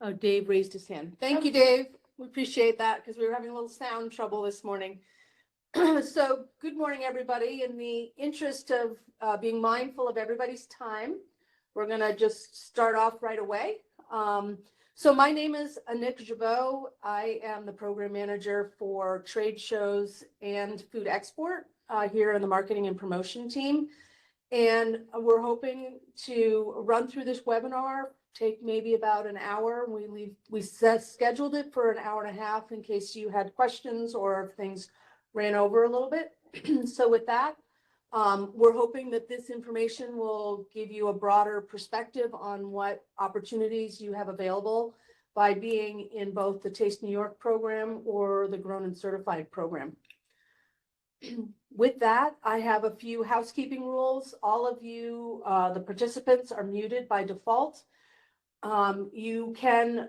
Oh, Dave raised his hand. Thank you, Dave. We appreciate that because we were having a little sound trouble this morning. So good morning, everybody. In the interest of being mindful of everybody's time, we're going to just start off right away. So my name is Anik Jabot. I am the program manager for trade shows and food export here in the marketing and promotion team. And we're hoping to run through this webinar, take maybe about an hour. We scheduled it for an hour and a half in case you had questions or if things ran over a little bit. So with that, we're hoping that this information will give you a broader perspective on what opportunities you have available by being in both the Taste New York program or the Grown and Certified program. With that, I have a few housekeeping rules. All of you, the participants, are muted by default. You can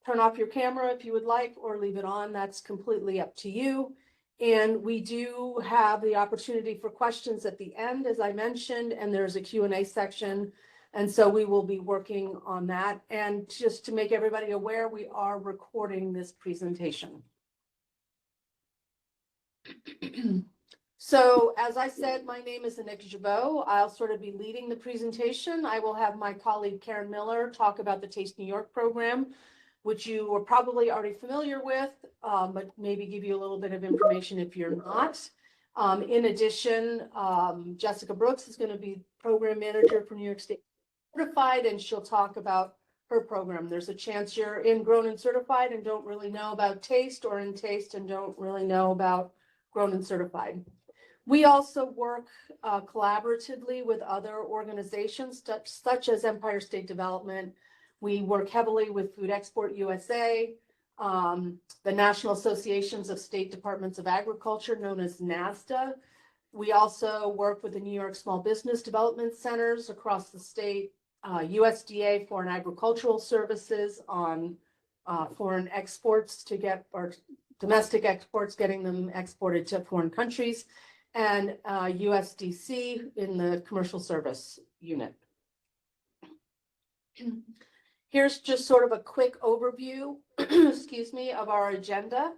turn off your camera if you would like or leave it on. That's completely up to you. And we do have the opportunity for questions at the end, as I mentioned, and there's a Q&A section. And so we will be working on that. And just to make everybody aware, we are recording this presentation. So as I said, my name is Anik Jabot. I'll sort of be leading the presentation. I will have my colleague Karen Miller talk about the Taste New York program, which you are probably already familiar with, but maybe give you a little bit of information if you're not. In addition, Jessica Brooks is going to be program manager for New York State Certified, and she'll talk about her program. There's a chance you're in Grown and Certified and don't really know about Taste, or in Taste and don't really know about Grown and Certified. We also work collaboratively with other organizations such as Empire State Development. We work heavily with Food Export USA, the National Associations of State Departments of Agriculture, known as NASDA. We also work with the New York Small Business Development Centers across the state, USDA Foreign Agricultural Services on foreign exports to get, or domestic exports, getting them exported to foreign countries, and USDC in the commercial service unit. Here's just sort of a quick overview, excuse me, of our agenda.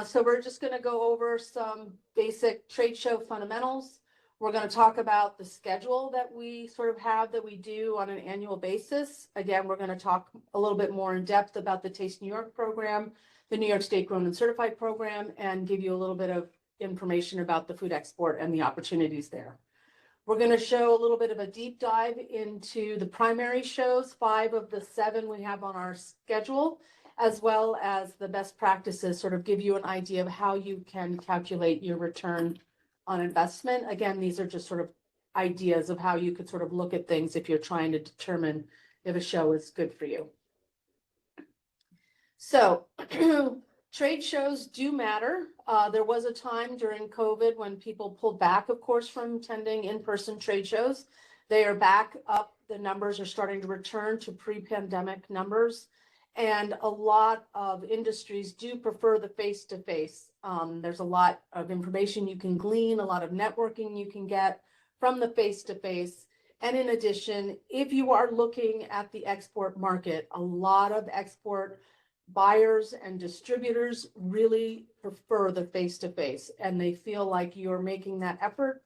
So we're just going to go over some basic trade show fundamentals. We're going to talk about the schedule that we sort of have that we do on an annual basis. Again, we're going to talk a little bit more in depth about the Taste New York program, the New York State Grown and Certified program, and give you a little bit of information about the food export and the opportunities there. We're going to show a little bit of a deep dive into the primary shows, 5 of the 7 we have on our schedule, as well as the best practices, sort of give you an idea of how you can calculate your return on investment. Again, these are just sort of ideas of how you could sort of look at things if you're trying to determine if a show is good for you. So trade shows do matter. There was a time during COVID when people pulled back, of course, from attending in-person trade shows. They are back up. The numbers are starting to return to pre-pandemic numbers. And a lot of industries do prefer the face-to-face. There's a lot of information you can glean, a lot of networking you can get from the face-to-face. And in addition, if you are looking at the export market, a lot of export buyers and distributors really prefer the face-to-face, and they feel like you're making that effort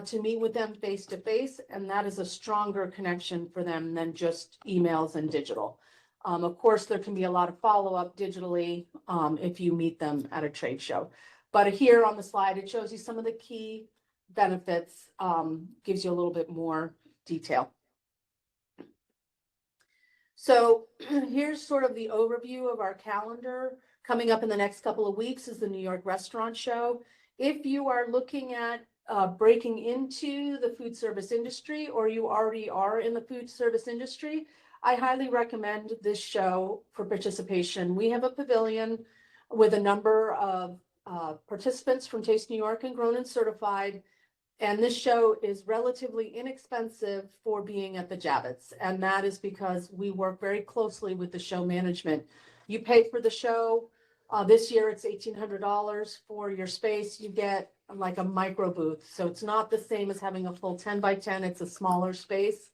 to meet with them face-to-face, and that is a stronger connection for them than just emails and digital. Of course, there can be a lot of follow-up digitally if you meet them at a trade show. But here on the slide, it shows you some of the key benefits, gives you a little bit more detail. So here's sort of the overview of our calendar. Coming up in the next couple of weeks is the New York Restaurant Show. If you are looking at breaking into the food service industry, or you already are in the food service industry, I highly recommend this show for participation. We have a pavilion with a number of participants from Taste New York and Grown and Certified. And this show is relatively inexpensive for being at the Javits. And that is because we work very closely with the show management. You pay for the show. This year it's $1,800 for your space. You get like a micro booth. So it's not the same as having a full 10 by 10. It's a smaller space.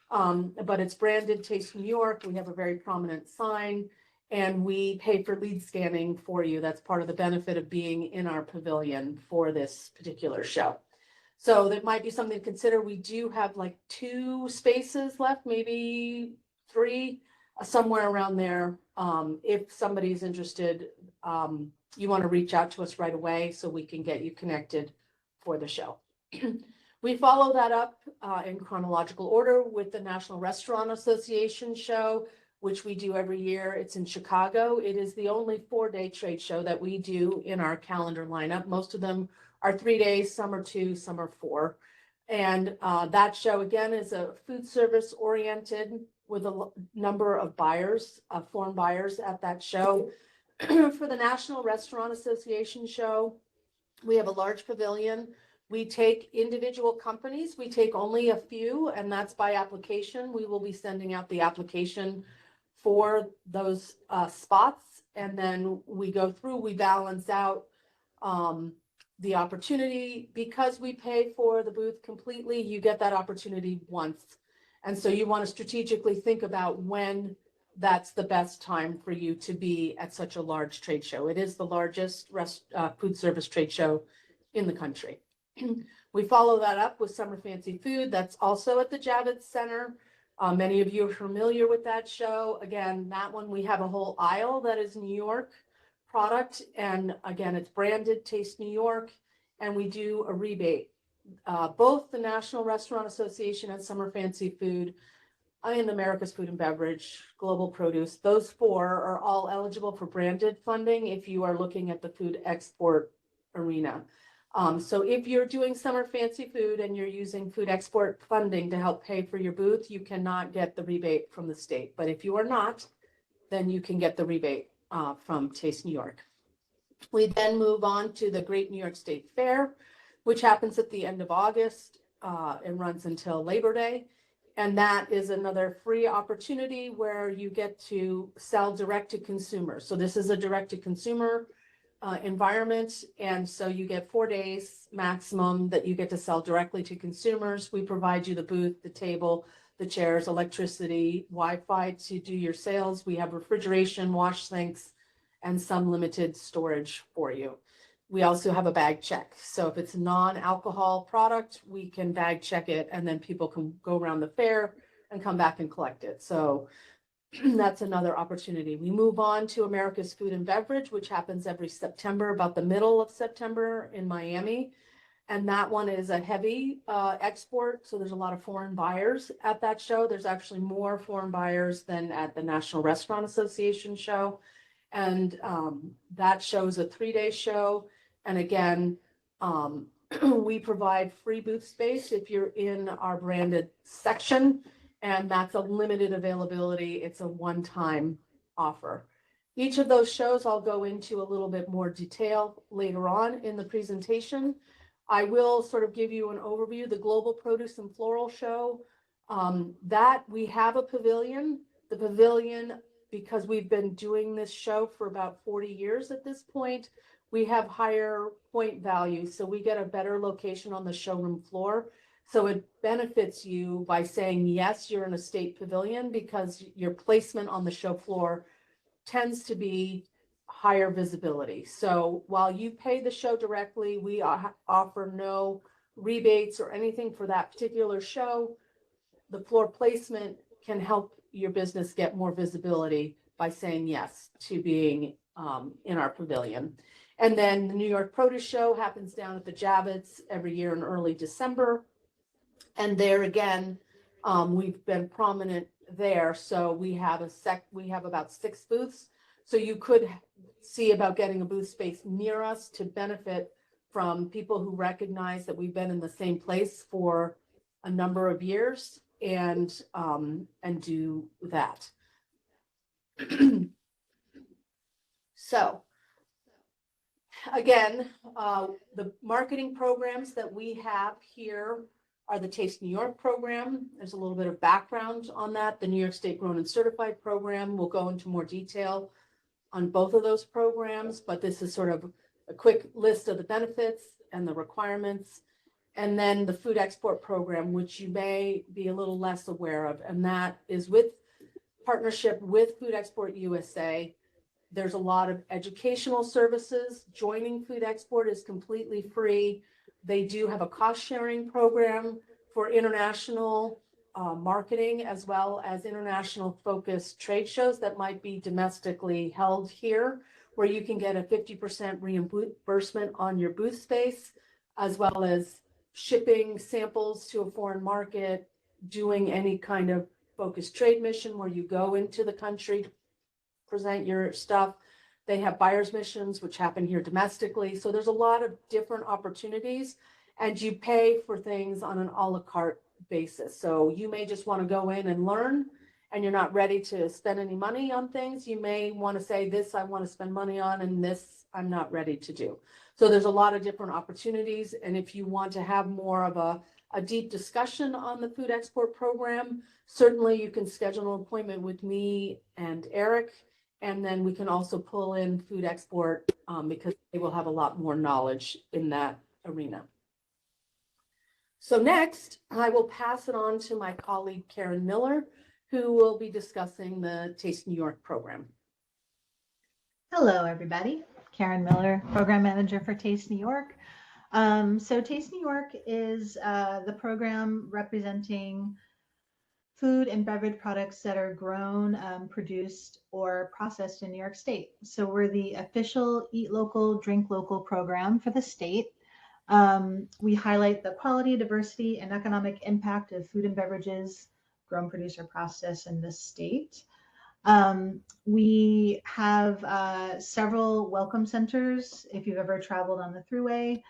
but it's branded Taste New York. We have a very prominent sign, and we pay for lead scanning for you. That's part of the benefit of being in our pavilion for this particular show. So that might be something to consider. We do have like 2 spaces left, maybe 3, somewhere around there. If somebody's interested, you want to reach out to us right away so we can get you connected for the show. We follow that up in chronological order with the National Restaurant Association show, which we do every year. It's in Chicago. It is the only 4-day trade show that we do in our calendar lineup. Most of them are 3 days, some are 2, some are 4. And that show, again, is a food service oriented with a number of buyers, foreign buyers at that show. For the National Restaurant Association show, we have a large pavilion. We take individual companies. We take only a few, and that's by application. We will be sending out the application for those spots, and then we go through, we balance out the opportunity. Because we pay for the booth completely, you get that opportunity once. And so you want to strategically think about when that's the best time for you to be at such a large trade show. It is the largest food service trade show in the country. We follow that up with Summer Fancy Food. That's also at the Javits Center. Many of you are familiar with that show. Again, that one, we have a whole aisle that is New York product. And again, it's branded Taste New York, and we do a rebate. Both the National Restaurant Association and Summer Fancy Food and America's Food and Beverage, Global Produce, those 4 are all eligible for branded funding if you are looking at the food export arena. So if you're doing Summer Fancy Food and you're using food export funding to help pay for your booth, you cannot get the rebate from the state. But if you are not, then you can get the rebate from Taste New York. We then move on to the Great New York State Fair, which happens at the end of August and runs until Labor Day. And that is another free opportunity where you get to sell direct to consumer. So this is a direct to consumer environment. And so you get 4 days maximum that you get to sell directly to consumers. We provide you the booth, the table, the chairs, electricity, Wi-Fi to do your sales. We have refrigeration, wash sinks, and some limited storage for you. We also have a bag check. So if it's a non-alcohol product, we can bag check it, and then people can go around the fair and come back and collect it. So that's another opportunity. We move on to America's Food and Beverage, which happens every September, about the middle of September in Miami. And that one is a heavy export. So there's a lot of foreign buyers at that show. There's actually more foreign buyers than at the National Restaurant Association show. And that show is a 3-day show. And again, we provide free booth space if you're in our branded section. And that's a limited availability. It's a one-time offer. Each of those shows I'll go into a little bit more detail later on in the presentation. I will sort of give you an overview. The Global Produce and Floral Show, that we have a pavilion. The pavilion, because we've been doing this show for about 40 years at this point, we have higher point value. So we get a better location on the showroom floor. So it benefits you by saying, yes, you're in a state pavilion, because your placement on the show floor tends to be higher visibility. So while you pay the show directly, we offer no rebates or anything for that particular show. The floor placement can help your business get more visibility by saying yes to being in our pavilion. And then the New York Produce Show happens down at the Javits every year in early December. And there again, we've been prominent there. So we have about 6 booths. So you could see about getting a booth space near us to benefit from people who recognize that we've been in the same place for a number of years and do that. So again, the marketing programs that we have here are the Taste New York program. There's a little bit of background on that. The New York State Grown and Certified program. We'll go into more detail on both of those programs, but this is sort of a quick list of the benefits and the requirements. and then the food export program, which you may be a little less aware of, and that is with partnership with Food Export USA. There's a lot of educational services. Joining Food Export is completely free. They do have a cost sharing program for international marketing, as well as international focused trade shows that might be domestically held here, where you can get a 50% reimbursement on your booth space, as well as shipping samples to a foreign market, doing any kind of focused trade mission where you go into the country, present your stuff. They have buyer's missions, which happen here domestically. So there's a lot of different opportunities, and you pay for things on an a la carte basis. So you may just want to go in and learn, and you're not ready to spend any money on things. You may want to say, this I want to spend money on, and this I'm not ready to do. So there's a lot of different opportunities. And if you want to have more of a deep discussion on the food export program, certainly you can schedule an appointment with me and Eric, and then we can also pull in food export because they will have a lot more knowledge in that arena. So next, I will pass it on to my colleague, Karen Miller, who will be discussing the Taste New York program. Hello, everybody. Karen Miller, Program Manager for Taste New York. So Taste New York is the program representing food and beverage products that are grown, produced, or processed in New York State. So we're the official Eat Local, Drink Local program for the state. We highlight the quality, diversity, and economic impact of food and beverages grown, produced, or processed in the state. We have several welcome centers. If you've ever traveled on the Thruway,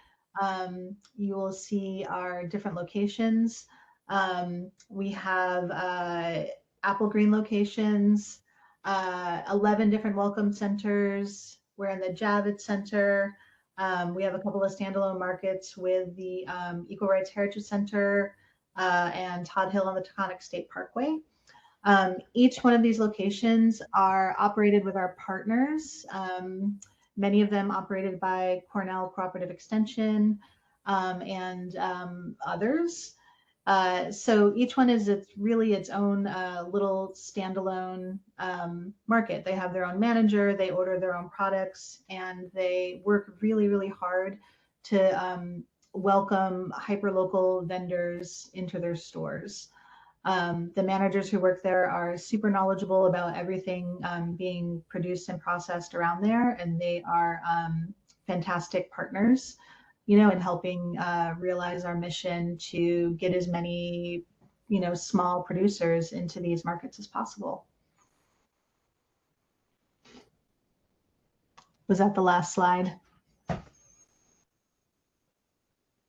you will see our different locations. We have Apple Green locations, 11 different welcome centers. We're in the Javits Center. We have a couple of standalone markets with the Equal Rights Heritage Center and Todd Hill on the Taconic State Parkway. Each one of these locations are operated with our partners, many of them operated by Cornell Cooperative Extension and others. So each one is really its own little standalone market. They have their own manager, they order their own products, and they work really, really hard to welcome hyperlocal vendors into their stores. The managers who work there are super knowledgeable about everything being produced and processed around there, and they are fantastic partners, you know, in helping realize our mission to get as many, you know, small producers into these markets as possible. Was that the last slide?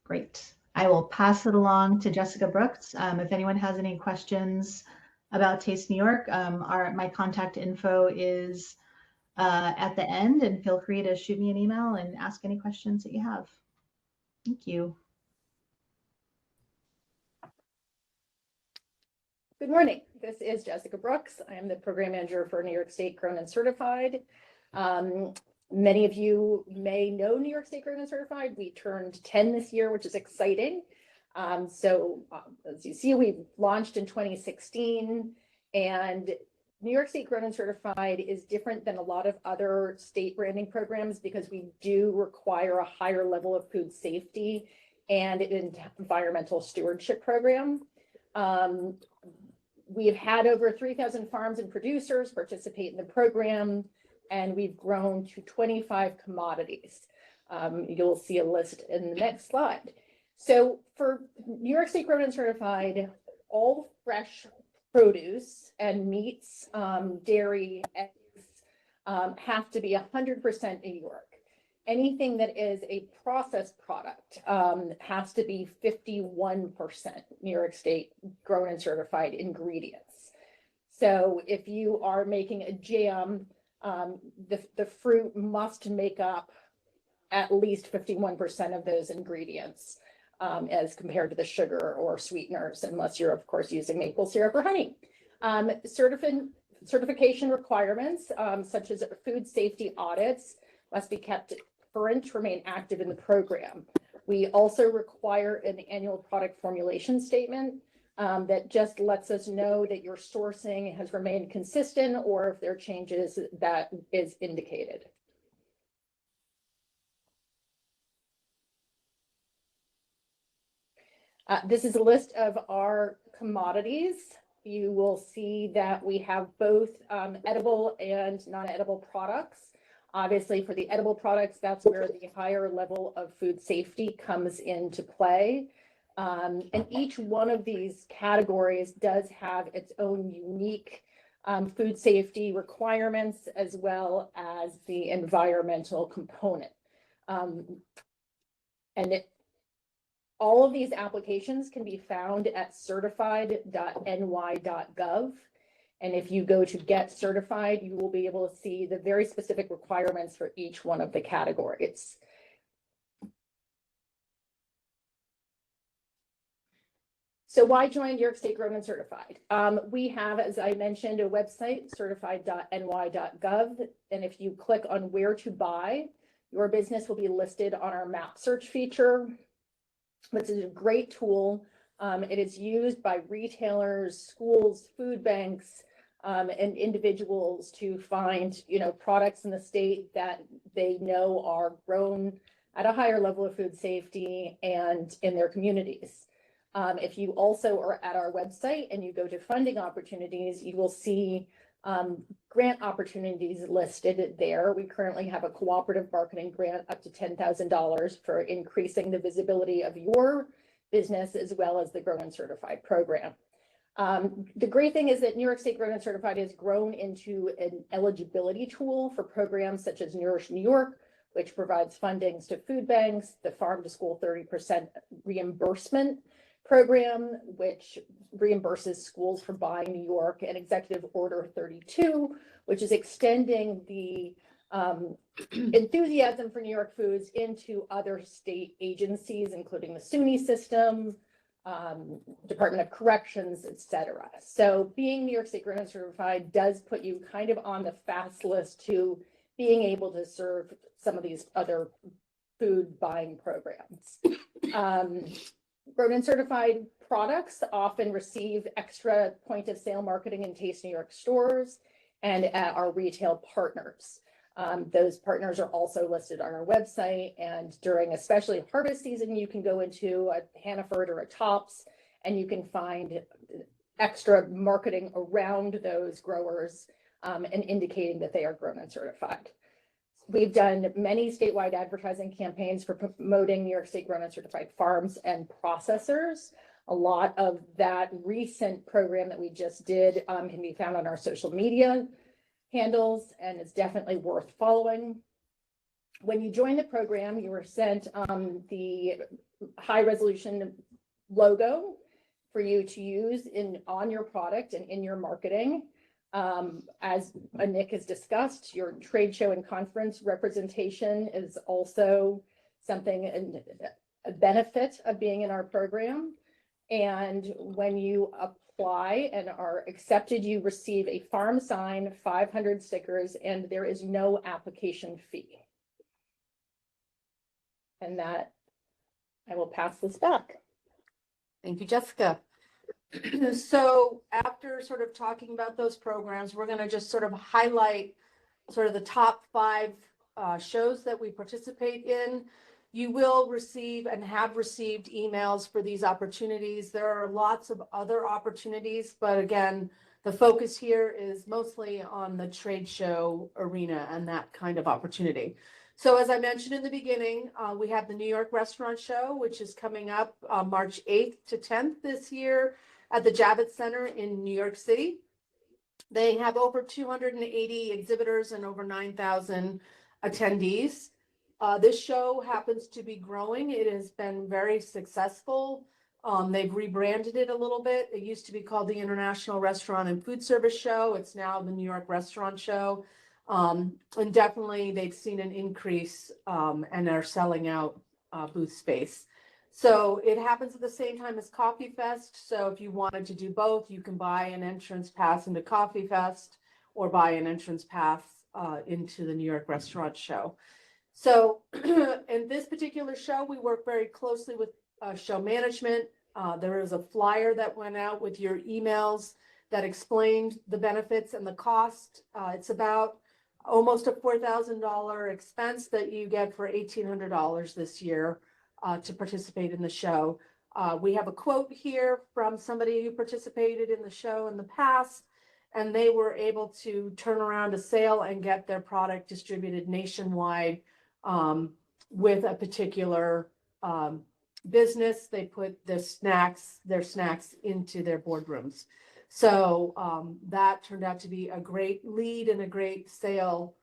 Great. I will pass it along to Jessica Brooks. If anyone has any questions about Taste New York, my contact info is at the end, and feel free to shoot me an email and ask any questions that you have. Thank you. Good morning. This is Jessica Brooks. I am the program manager for New York State Grown and Certified. Many of you may know New York State Grown and Certified. We turned 10 this year, which is exciting. As you see, we launched in 2016, and New York State Grown and Certified is different than a lot of other state branding programs because we do require a higher level of food safety and an environmental stewardship program. We've had over 3,000 farms and producers participate in the program, and we've grown to 25 commodities. You'll see a list in the next slide. So for New York State Grown and Certified, all fresh produce and meats, dairy, eggs have to be 100% New York. Anything that is a processed product has to be 51% New York State Grown and Certified ingredients. So if you are making a jam, the fruit must make up at least 51% of those ingredients as compared to the sugar or sweeteners, unless you're, of course, using maple syrup or honey. Certification requirements, such as food safety audits, must be kept current to remain active in the program. We also require an annual product formulation statement that just lets us know that your sourcing has remained consistent or if there are changes that is indicated. This is a list of our commodities. You will see that we have both edible and non-edible products. Obviously, for the edible products, that's where the higher level of food safety comes into play. And each one of these categories does have its own unique food safety requirements as well as the environmental component. All of these applications can be found at certified.ny.gov. And if you go to get certified, you will be able to see the very specific requirements for each one of the categories. So why join New York State Grown and Certified? We have, as I mentioned, a website, certified.ny.gov. And if you click on where to buy, your business will be listed on our map search feature, which is a great tool. It is used by retailers, schools, food banks, and individuals to find, products in the state that they know are grown at a higher level of food safety and in their communities. If you also are at our website and you go to funding opportunities, you will see grant opportunities listed there. We currently have a cooperative marketing grant up to $10,000 for increasing the visibility of your business as well as the Grown and Certified program. The great thing is that New York State Grown and Certified has grown into an eligibility tool for programs such as Nourish New York, which provides fundings to food banks, the Farm to School 30% reimbursement program, which reimburses schools for buying New York, and Executive Order 32, which is extending the enthusiasm for New York foods into other state agencies, including the SUNY system, Department of Corrections, etc. So being New York State Grown and Certified does put you kind of on the fast list to being able to serve some of these other food buying programs. Grown and Certified products often receive extra point of sale marketing in Taste New York stores and at our retail partners. Those partners are also listed on our website, and during especially harvest season, you can go into a Hannaford or a Tops and you can find extra marketing around those growers and indicating that they are grown and certified. We've done many statewide advertising campaigns for promoting New York State Grown and Certified farms and processors. A lot of that recent program that we just did can be found on our social media handles, and it's definitely worth following. When you join the program, you were sent the high resolution logo for you to use on your product and in your marketing. As Nick has discussed, your trade show and conference representation is also something, a benefit of being in our program. And when you apply and are accepted, you receive a farm sign, 500 stickers, and there is no application fee. And that, I will pass this back. Thank you, Jessica. So after sort of talking about those programs, we're going to just sort of highlight sort of the top 5 shows that we participate in. You will receive and have received emails for these opportunities. There are lots of other opportunities, but again, the focus here is mostly on the trade show arena and that kind of opportunity. So as I mentioned in the beginning, we have the New York Restaurant Show, which is coming up March 8th to 10th this year at the Javits Center in New York City. They have over 280 exhibitors and over 9,000 attendees. This show happens to be growing. It has been very successful. They've rebranded it a little bit. It used to be called the International Restaurant and Food Service Show. It's now the New York Restaurant Show. And definitely they've seen an increase and are selling out booth space. So it happens at the same time as Coffee Fest. So if you wanted to do both, you can buy an entrance pass into Coffee Fest or buy an entrance pass into the New York Restaurant Show. So in this particular show, we work very closely with show management. There is a flyer that went out with your emails that explained the benefits and the cost. It's about almost a $4,000 expense that you get for $1,800 this year to participate in the show. We have a quote here from somebody who participated in the show in the past, and they were able to turn around a sale and get their product distributed nationwide with a particular business. They put their snacks into their boardrooms. So that turned out to be a great lead and a great sale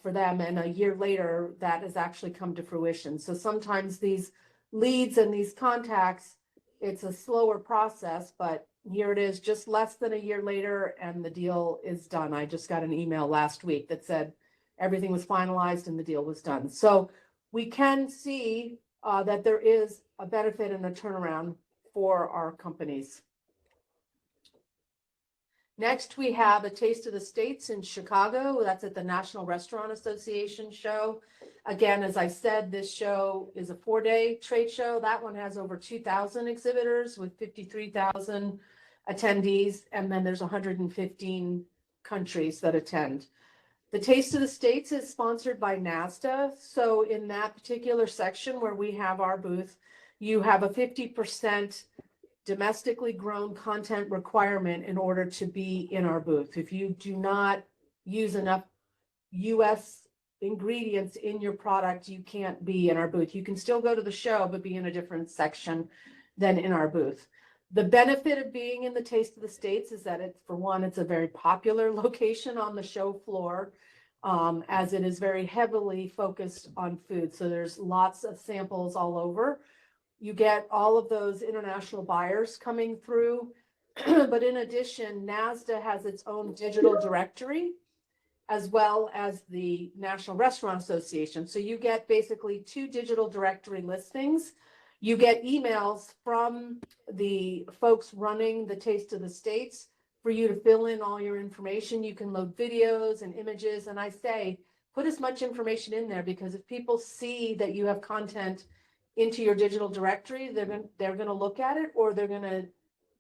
for them. And a year later, that has actually come to fruition. So sometimes these leads and these contacts, it's a slower process, but here it is just less than a year later and the deal is done. I just got an email last week that said everything was finalized and the deal was done. So we can see that there is a benefit and a turnaround for our companies. Next, we have a Taste of the States in Chicago. That's at the National Restaurant Association show. Again, as I said, this show is a 4-day trade show. That one has over 2,000 exhibitors with 53,000 attendees, and then there's 115 countries that attend. The Taste of the States is sponsored by NASDA. So in that particular section where we have our booth, you have a 50% domestically grown content requirement in order to be in our booth. If you do not use enough U.S. ingredients in your product, you can't be in our booth. You can still go to the show, but be in a different section than in our booth. The benefit of being in the Taste of the States is that for one, it's a very popular location on the show floor, as it is very heavily focused on food. So there's lots of samples all over. You get all of those international buyers coming through. But in addition, NASDA has its own digital directory, as well as the National Restaurant Association. So you get basically 2 digital directory listings. You get emails from the folks running the Taste of the States for you to fill in all your information. You can load videos and images. And I say, put as much information in there, because if people see that you have content into your digital directory, they're going to look at it, or they're going to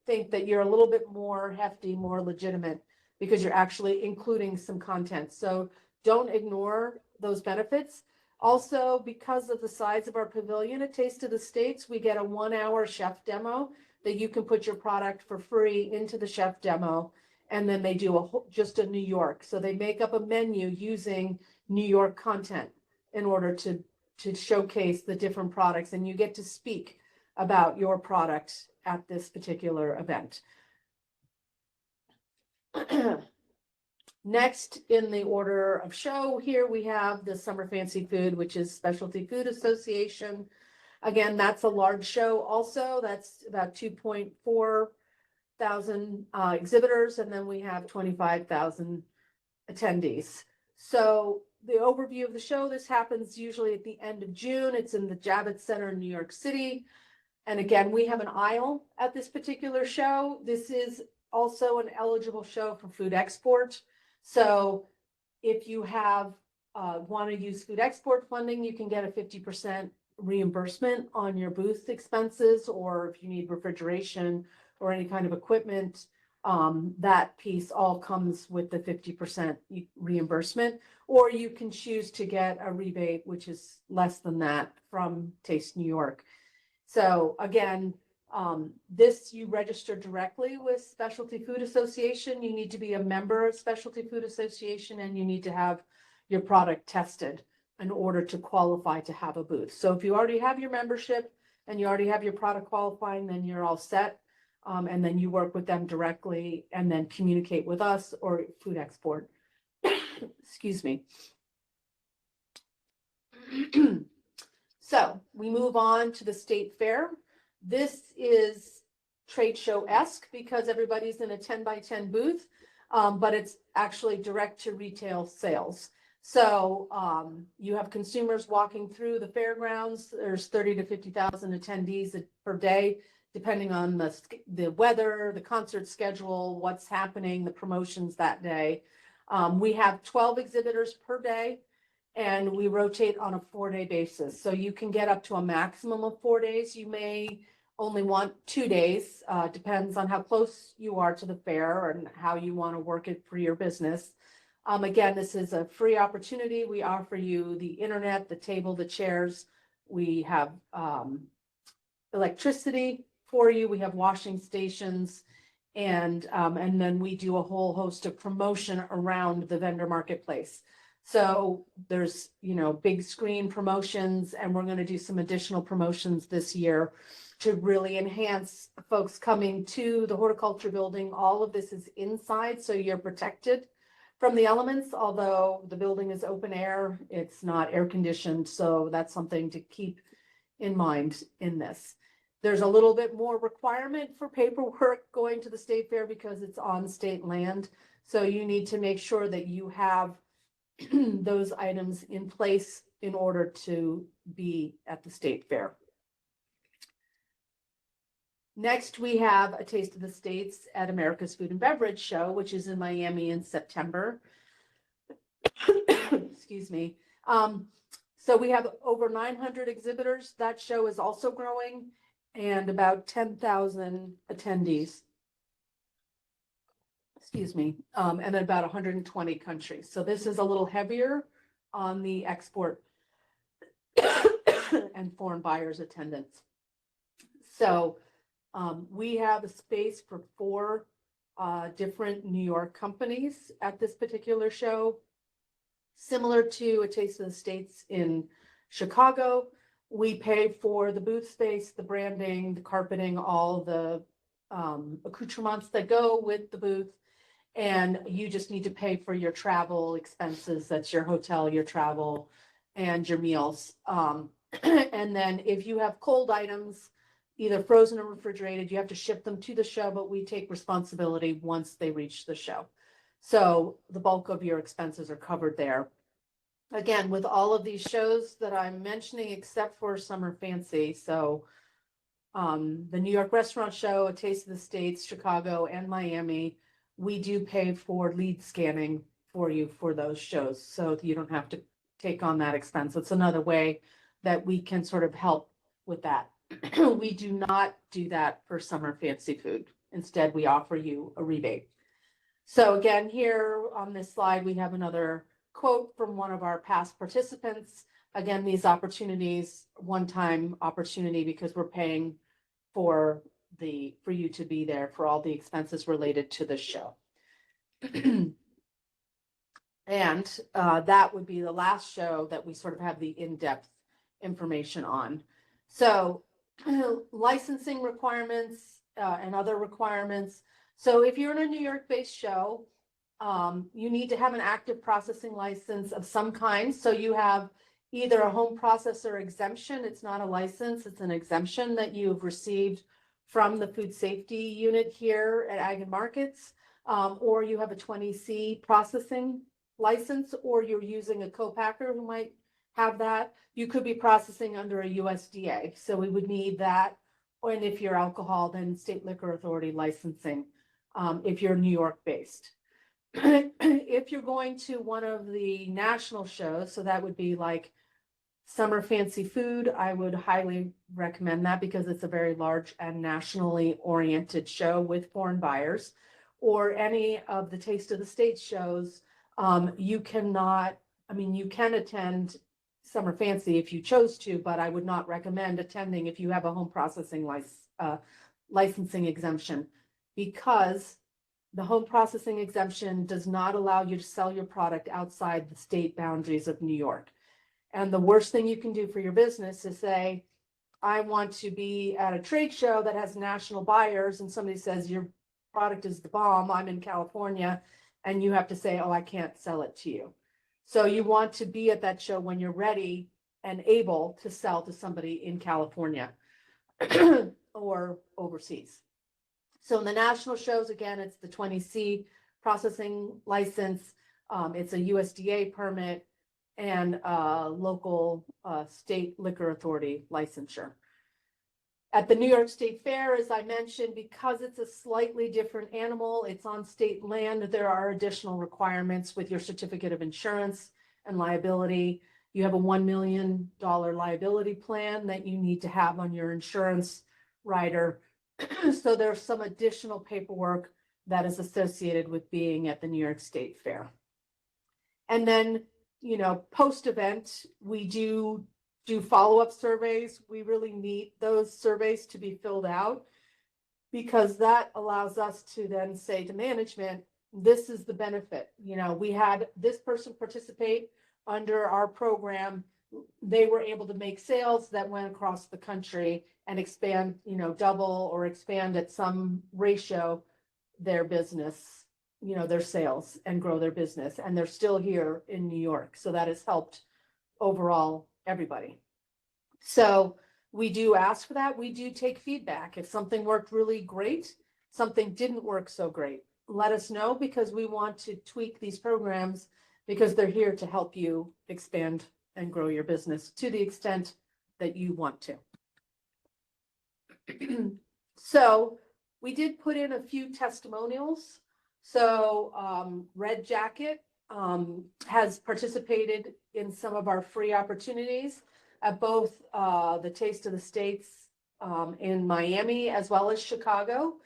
think that you're a little bit more hefty, more legitimate, because you're actually including some content. So don't ignore those benefits. Also, because of the size of our pavilion at Taste of the States, we get a 1-hour chef demo that you can put your product for free into the chef demo. And then they do just a New York. So they make up a menu using New York content in order to showcase the different products, and you get to speak about your product at this particular event. Next in the order of show, here we have the Summer Fancy Food, which is Specialty Food Association. Again, that's a large show also. That's about 2.4 thousand exhibitors, and then we have 25,000 attendees. So the overview of the show, this happens usually at the end of June. It's in the Javits Center in New York City. And again, we have an aisle at this particular show. This is also an eligible show for food export. So if you have want to use food export funding, you can get a 50% reimbursement on your booth expenses, or if you need refrigeration or any kind of equipment, that piece all comes with the 50% reimbursement. Or you can choose to get a rebate, which is less than that, from Taste New York. So again, this you register directly with Specialty Food Association. You need to be a member of Specialty Food Association, and you need to have your product tested in order to qualify to have a booth. So if you already have your membership and you already have your product qualifying, then you're all set. And then you work with them directly and then communicate with us or food export. Excuse me. So we move on to the state fair. This is trade show-esque because everybody's in a 10-by-10 booth, but it's actually direct to retail sales. So you have consumers walking through the fairgrounds. There's 30 to 50,000 attendees per day, depending on the weather, the concert schedule, what's happening, the promotions that day. We have 12 exhibitors per day, and we rotate on a 4-day basis. So you can get up to a maximum of 4 days. You may only want 2 days, depends on how close you are to the fair and how you want to work it for your business. Again, this is a free opportunity. We offer you the internet, the table, the chairs. We have electricity for you. We have washing stations, and then we do a whole host of promotion around the vendor marketplace. So there's, big screen promotions, and we're going to do some additional promotions this year to really enhance folks coming to the horticulture building. All of this is inside, so you're protected from the elements. Although the building is open air, it's not air conditioned. So that's something to keep in mind in this. There's a little bit more requirement for paperwork going to the state fair because it's on state land. So you need to make sure that you have those items in place in order to be at the state fair. Next, we have a Taste of the States at America's Food and Beverage Show, which is in Miami in September. Excuse me. So we have over 900 exhibitors. That show is also growing, and about 10,000 attendees. Excuse me. And about 120 countries. So this is a little heavier on the export and foreign buyers attendance. So we have a space for 4 different New York companies at this particular show. Similar to a Taste of the States in Chicago, we pay for the booth space, the branding, the carpeting, all the accoutrements that go with the booth. And you just need to pay for your travel expenses. That's your hotel, your travel, and your meals. And then if you have cold items, either frozen or refrigerated, you have to ship them to the show, but we take responsibility once they reach the show. So the bulk of your expenses are covered there. Again, with all of these shows that I'm mentioning, except for Summer Fancy. So the New York Restaurant Show, A Taste of the States, Chicago, and Miami, we do pay for lead scanning for you for those shows. So you don't have to take on that expense. It's another way that we can sort of help with that. We do not do that for Summer Fancy Food. Instead, we offer you a rebate. So again, here on this slide, we have another quote from one of our past participants. Again, these opportunities, one-time opportunity, because we're paying for you to be there for all the expenses related to the show. And that would be the last show that we sort of have the in-depth information on. So licensing requirements and other requirements. So if you're in a New York-based show, you need to have an active processing license of some kind. So you have either a home processor exemption. It's not a license, it's an exemption that you've received from the food safety unit here at Ag and Markets, or you have a 20C processing license, or you're using a co-packer who might have that. You could be processing under a USDA. So we would need that. And if you're alcohol, then State Liquor Authority licensing, if you're New York based. If you're going to one of the national shows, so that would be like Summer Fancy Food, I would highly recommend that because it's a very large and nationally oriented show with foreign buyers. Or any of the Taste of the States shows, you can attend Summer Fancy if you chose to, but I would not recommend attending if you have a home processing licensing exemption, because the home processing exemption does not allow you to sell your product outside the state boundaries of New York. And the worst thing you can do for your business is say, I want to be at a trade show that has national buyers, and somebody says your product is the bomb, I'm in California, and you have to say, oh, I can't sell it to you. So you want to be at that show when you're ready and able to sell to somebody in California or overseas. So in the national shows, again, it's the 20C processing license. It's a USDA permit and local state liquor authority licensure. At the New York State Fair, as I mentioned, because it's a slightly different animal, it's on state land, there are additional requirements with your certificate of insurance and liability. You have a $1 million liability plan that you need to have on your insurance rider. So there's some additional paperwork that is associated with being at the New York State Fair. And then, post-event, we do follow-up surveys. We really need those surveys to be filled out because that allows us to then say to management, this is the benefit. We had this person participate under our program. They were able to make sales that went across the country and expand, double or expand at some ratio their business, their sales, and grow their business. And they're still here in New York. So that has helped overall everybody. So we do ask for that. We do take feedback. If something worked really great, something didn't work so great, let us know, because we want to tweak these programs because they're here to help you expand and grow your business to the extent that you want to. So we did put in a few testimonials. So Red Jacket has participated in some of our free opportunities at both the Taste of the States in Miami as well as Chicago.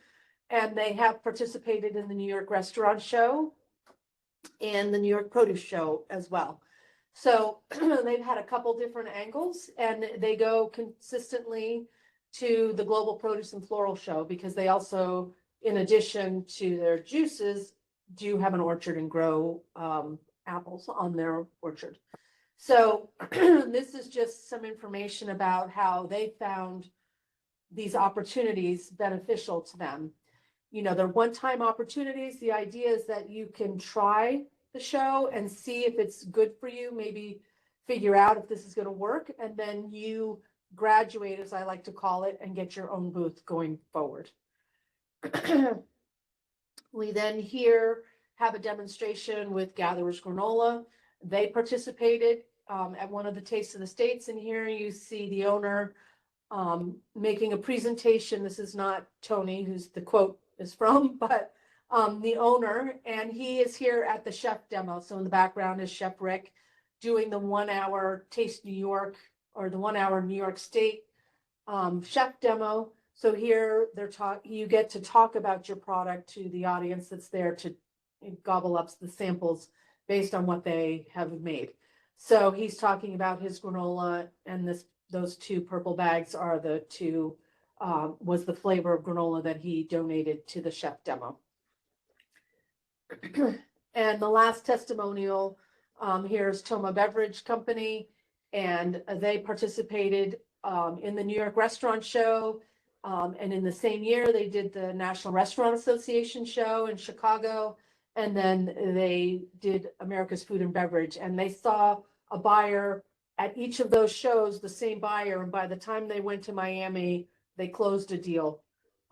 And they have participated in the New York Restaurant Show and the New York Produce Show as well. So they've had a couple different angles, and they go consistently to the Global Produce and Floral Show because they also, in addition to their juices, do have an orchard and grow apples on their orchard. So this is just some information about how they found these opportunities beneficial to them. They're one-time opportunities. The idea is that you can try the show and see if it's good for you, maybe figure out if this is going to work, and then you graduate, as I like to call it, and get your own booth going forward. We then here have a demonstration with Gatherers Granola. They participated at one of the Taste of the States, and here you see the owner making a presentation. This is not Tony, who's the quote is from, but the owner, and he is here at the chef demo. So in the background is Chef Rick doing the 1 hour Taste New York, or the 1 hour New York State chef demo. So here you get to talk about your product to the audience that's there to gobble up the samples based on what they have made. So he's talking about his granola, and those two purple bags are the two, was the flavor of granola that he donated to the chef demo. And the last testimonial, here's Toma Beverage Company, and they participated in the New York Restaurant Show. And in the same year, they did the National Restaurant Association show in Chicago. And then they did America's Food and Beverage. And they saw a buyer at each of those shows, the same buyer. And by the time they went to Miami, they closed a deal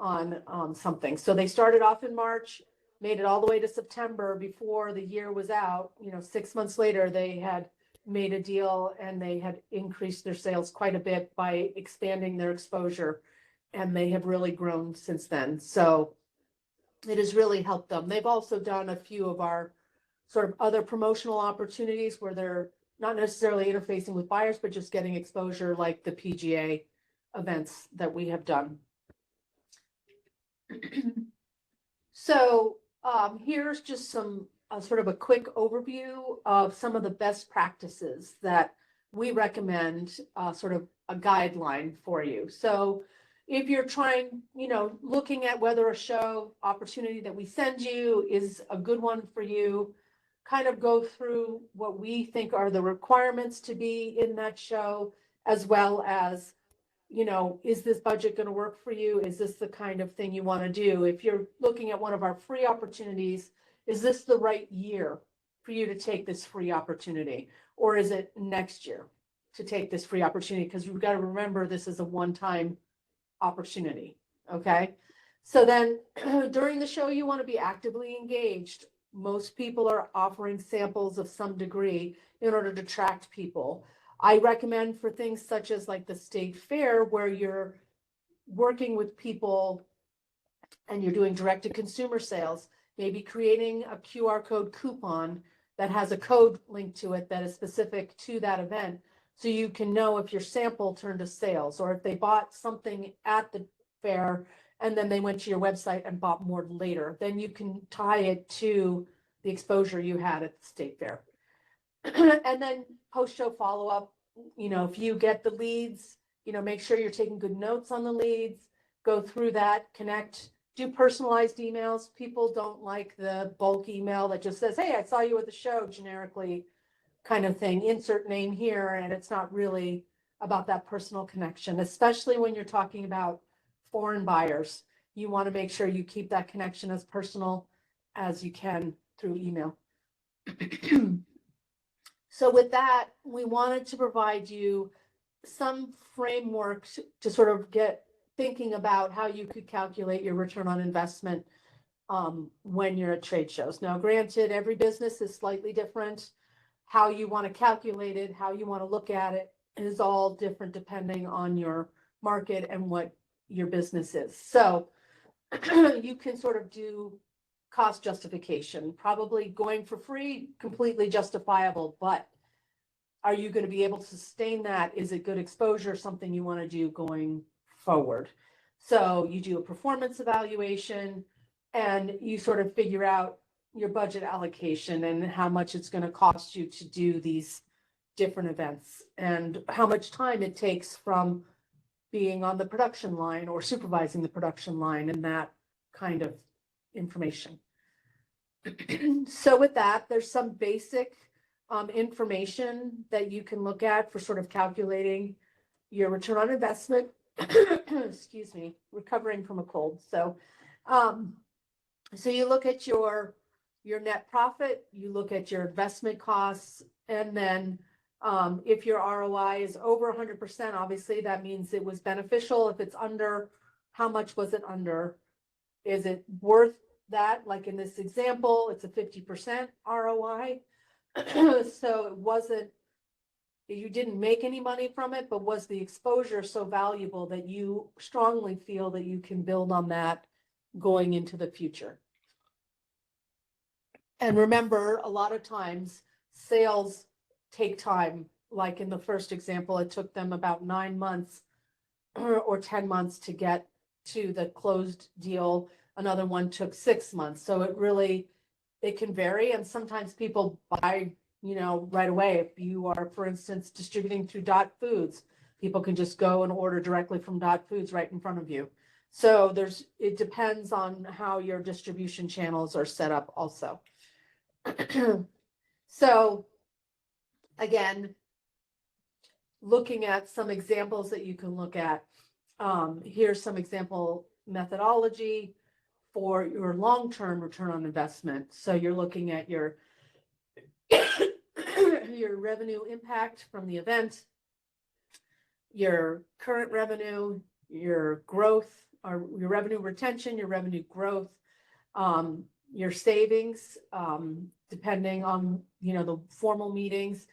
on something. So they started off in March, made it all the way to September before the year was out. 6 months later, they had made a deal, and they had increased their sales quite a bit by expanding their exposure. And they have really grown since then. So it has really helped them. They've also done a few of our sort of other promotional opportunities where they're not necessarily interfacing with buyers, but just getting exposure, like the PGA events that we have done. So here's just some sort of a quick overview of some of the best practices that we recommend, sort of a guideline for you. So if you're trying, looking at whether a show opportunity that we send you is a good one for you, kind of go through what we think are the requirements to be in that show, as well as, is this budget going to work for you? Is this the kind of thing you want to do? If you're looking at one of our free opportunities, is this the right year for you to take this free opportunity? Or is it next year to take this free opportunity? Because you've got to remember, this is a one-time opportunity. Okay. So then during the show, you want to be actively engaged. Most people are offering samples of some degree in order to attract people. I recommend for things such as like the state fair, where you're working with people and you're doing direct to consumer sales, maybe creating a QR code coupon that has a code linked to it that is specific to that event. So you can know if your sample turned to sales, or if they bought something at the fair and then they went to your website and bought more later, then you can tie it to the exposure you had at the state fair. And then post-show follow-up, if you get the leads, make sure you're taking good notes on the leads, go through that, connect, do personalized emails. People don't like the bulk email that just says, hey, I saw you at the show, generically kind of thing, insert name here, and it's not really about that personal connection, especially when you're talking about foreign buyers. You want to make sure you keep that connection as personal as you can through email. So with that, we wanted to provide you some framework to sort of get thinking about how you could calculate your return on investment when you're at trade shows. Now, granted, every business is slightly different. How you want to calculate it, how you want to look at it is all different depending on your market and what your business is. So you can sort of do cost justification, probably going for free, completely justifiable, but are you going to be able to sustain that? Is it good exposure, something you want to do going forward? So you do a performance evaluation and you sort of figure out your budget allocation and how much it's going to cost you to do these different events and how much time it takes from being on the production line or supervising the production line and that kind of information. So with that, there's some basic information that you can look at for sort of calculating your return on investment. Excuse me, recovering from a cold. So you look at your net profit, you look at your investment costs, and then if your ROI is over 100%, obviously that means it was beneficial. If it's under, how much was it under? Is it worth that? Like in this example, it's a 50% ROI. So it wasn't, you didn't make any money from it, but was the exposure so valuable that you strongly feel that you can build on that going into the future? And remember, a lot of times sales take time. Like in the first example, it took them about 9 months or 10 months to get to the closed deal. Another one took 6 months. So it can vary. And sometimes people buy, right away. If you are, for instance, distributing through Dot Foods, people can just go and order directly from Dot Foods right in front of you. So it depends on how your distribution channels are set up also. So again, looking at some examples that you can look at, here's some example methodology for your long-term return on investment. So you're looking at your your revenue impact from the event, your current revenue, your growth, or your revenue retention, your revenue growth, your savings, depending on, the formal meetings.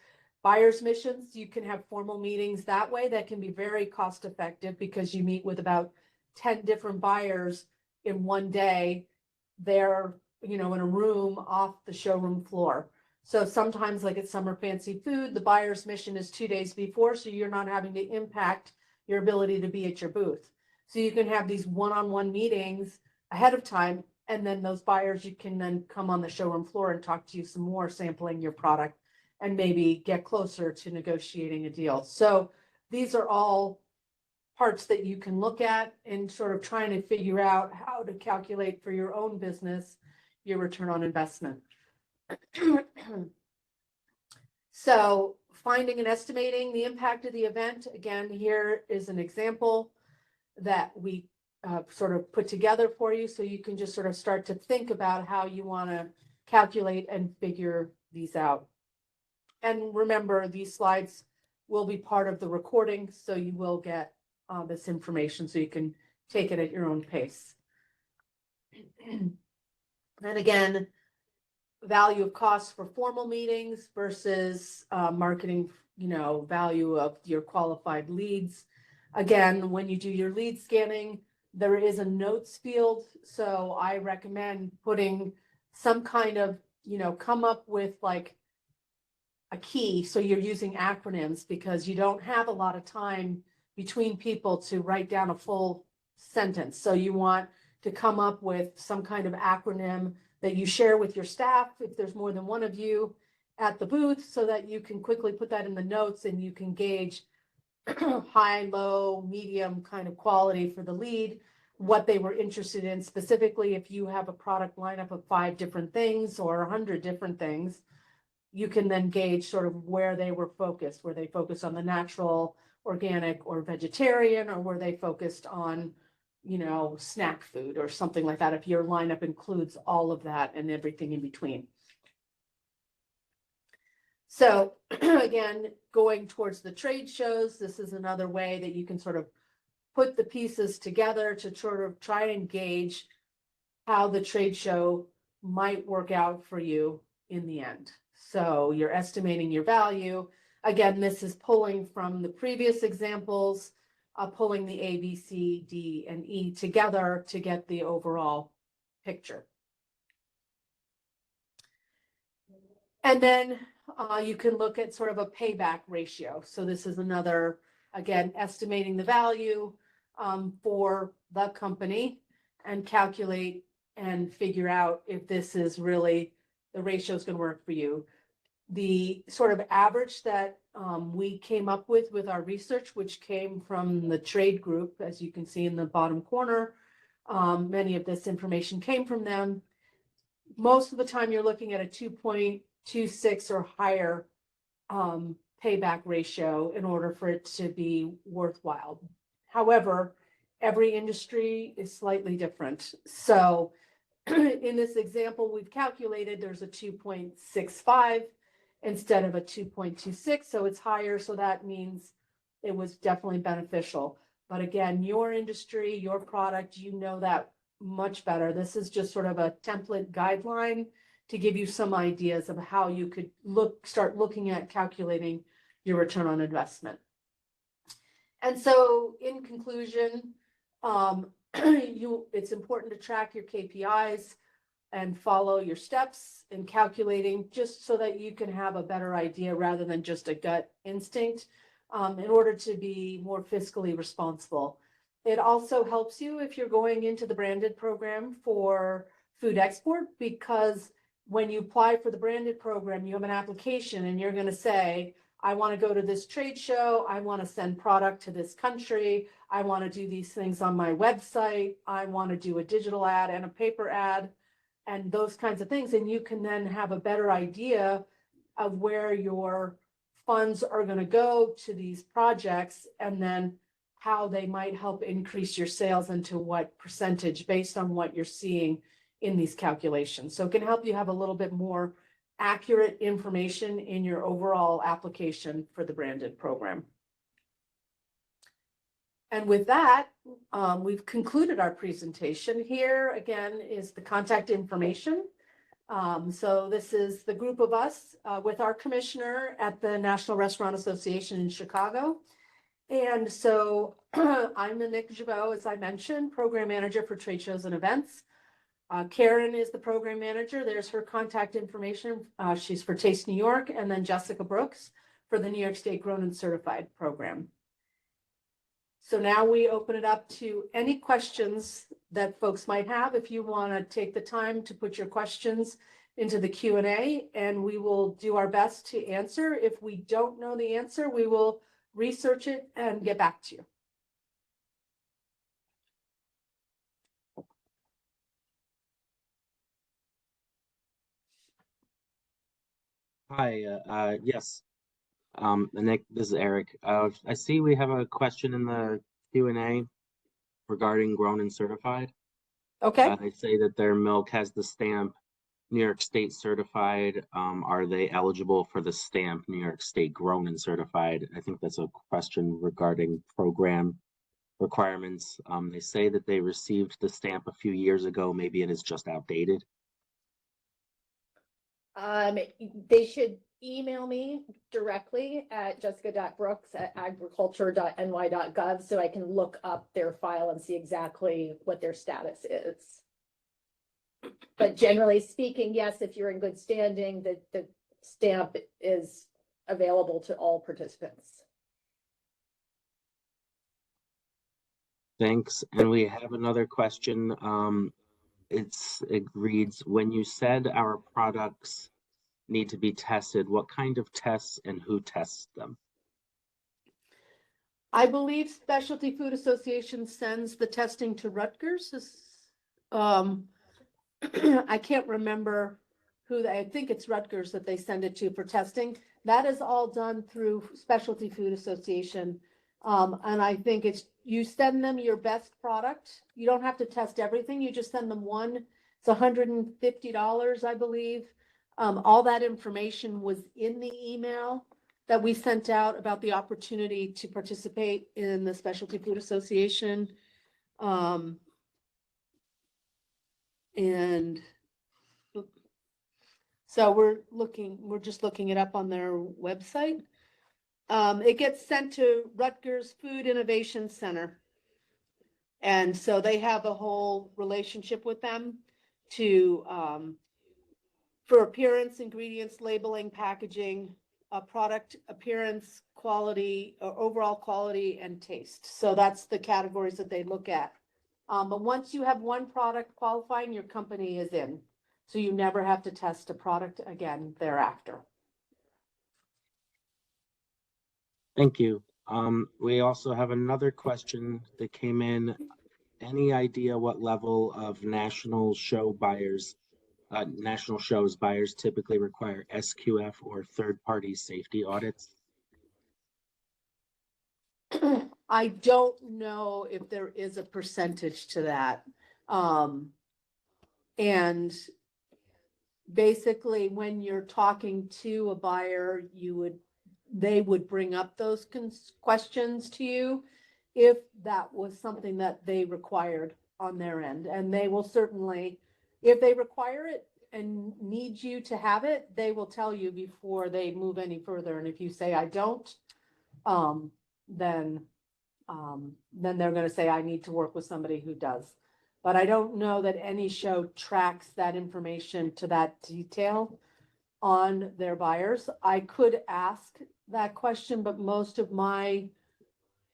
Buyer's missions, you can have formal meetings that way. That can be very cost effective because you meet with about 10 different buyers in one day. They're, in a room off the showroom floor. So sometimes, like at Summer Fancy Food, the buyer's mission is 2 days before, so you're not having to impact your ability to be at your booth. So you can have these one-on-one meetings ahead of time, and then those buyers, you can then come on the showroom floor and talk to you some more, sampling your product, and maybe get closer to negotiating a deal. So these are all parts that you can look at in sort of trying to figure out how to calculate for your own business your return on investment. So finding and estimating the impact of the event. Again, here is an example that we sort of put together for you, so you can just sort of start to think about how you want to calculate and figure these out. And remember, these slides will be part of the recording, so you will get this information so you can take it at your own pace. And again, value of costs for formal meetings versus marketing, value of your qualified leads. Again, when you do your lead scanning, there is a notes field. So I recommend putting some kind of come up with like a key. So you're using acronyms because you don't have a lot of time between people to write down a full sentence. So you want to come up with some kind of acronym that you share with your staff if there's more than one of you at the booth, so that you can quickly put that in the notes and you can gauge high, low, medium kind of quality for the lead, what they were interested in specifically. If you have a product lineup of 5 different things or 100 different things, you can then gauge sort of where they were focused. Were they focused on the natural, organic, or vegetarian, or were they focused on, snack food or something like that, if your lineup includes all of that and everything in between. So again, going towards the trade shows, this is another way that you can sort of put the pieces together to sort of try and gauge how the trade show might work out for you in the end. So you're estimating your value. Again, this is pulling from the previous examples, pulling the A, B, C, D, and E together to get the overall picture. And then you can look at sort of a payback ratio. So this is another, again, estimating the value for the company and calculate and figure out if this is really, the ratio is going to work for you. The sort of average that we came up with our research, which came from the trade group, as you can see in the bottom corner, many of this information came from them. Most of the time you're looking at a 2.26 or higher payback ratio in order for it to be worthwhile. However, every industry is slightly different. So in this example, we've calculated there's a 2.65 instead of a 2.26. So it's higher. So that means it was definitely beneficial. But again, your industry, your product, that much better. This is just sort of a template guideline to give you some ideas of how you could start looking at calculating your return on investment. And so in conclusion, it's important to track your KPIs and follow your steps in calculating, just so that you can have a better idea rather than just a gut instinct, in order to be more fiscally responsible. It also helps you if you're going into the branded program for food export, because when you apply for the branded program, you have an application and you're going to say, I want to go to this trade show. I want to send product to this country. I want to do these things on my website. I want to do a digital ad and a paper ad and those kinds of things. And you can then have a better idea of where your funds are going to go to these projects, and then how they might help increase your sales and to what percentage based on what you're seeing in these calculations. So it can help you have a little bit more accurate information in your overall application for the branded program. And with that, we've concluded our presentation. Here again is the contact information. So this is the group of us with our commissioner at the National Restaurant Association in Chicago. And so I'm Nick Jabot, as I mentioned, program manager for trade shows and events. Karen is the program manager. There's her contact information. She's for Taste New York, and then Jessica Brooks for the New York State Grown and Certified program. So now we open it up to any questions that folks might have. If you want to take the time to put your questions into the Q&A, and we will do our best to answer. If we don't know the answer, we will research it and get back to you. Hi, yes. Nick, this is Eric. I see we have a question in the Q&A regarding grown and certified. Okay. They say that their milk has the stamp New York State certified. Are they eligible for the stamp New York State grown and certified? I think that's a question regarding program requirements. They say that they received the stamp a few years ago. Maybe it is just outdated. They should email me directly at jessica.brooks@agriculture.ny.gov so I can look up their file and see exactly what their status is. But generally speaking, yes, if you're in good standing, the stamp is available to all participants. Thanks. And we have another question. It reads, when you said our products need to be tested, what kind of tests and who tests them? I believe Specialty Food Association sends the testing to Rutgers. I can't remember I think it's Rutgers that they send it to for testing. That is all done through Specialty Food Association. And I think you send them your best product. You don't have to test everything. You just send them one. It's $150, I believe. All that information was in the email that we sent out about the opportunity to participate in the Specialty Food Association. And so we're just looking it up on their website. It gets sent to Rutgers Food Innovation Center. And so they have a whole relationship with them for appearance, ingredients, labeling, packaging, product appearance, quality, or overall quality and taste. So that's the categories that they look at. But once you have one product qualifying, your company is in. So you never have to test a product again thereafter. Thank you. We also have another question that came in. Any idea what level of national shows buyers typically require SQF or third-party safety audits? I don't know if there is a percentage to that. And basically, when you're talking to a buyer, they would bring up those questions to you if that was something that they required on their end. And they will certainly, if they require it and need you to have it, they will tell you before they move any further. And if you say, I don't, then they're going to say, I need to work with somebody who does. But I don't know that any show tracks that information to that detail on their buyers. I could ask that question, but most of my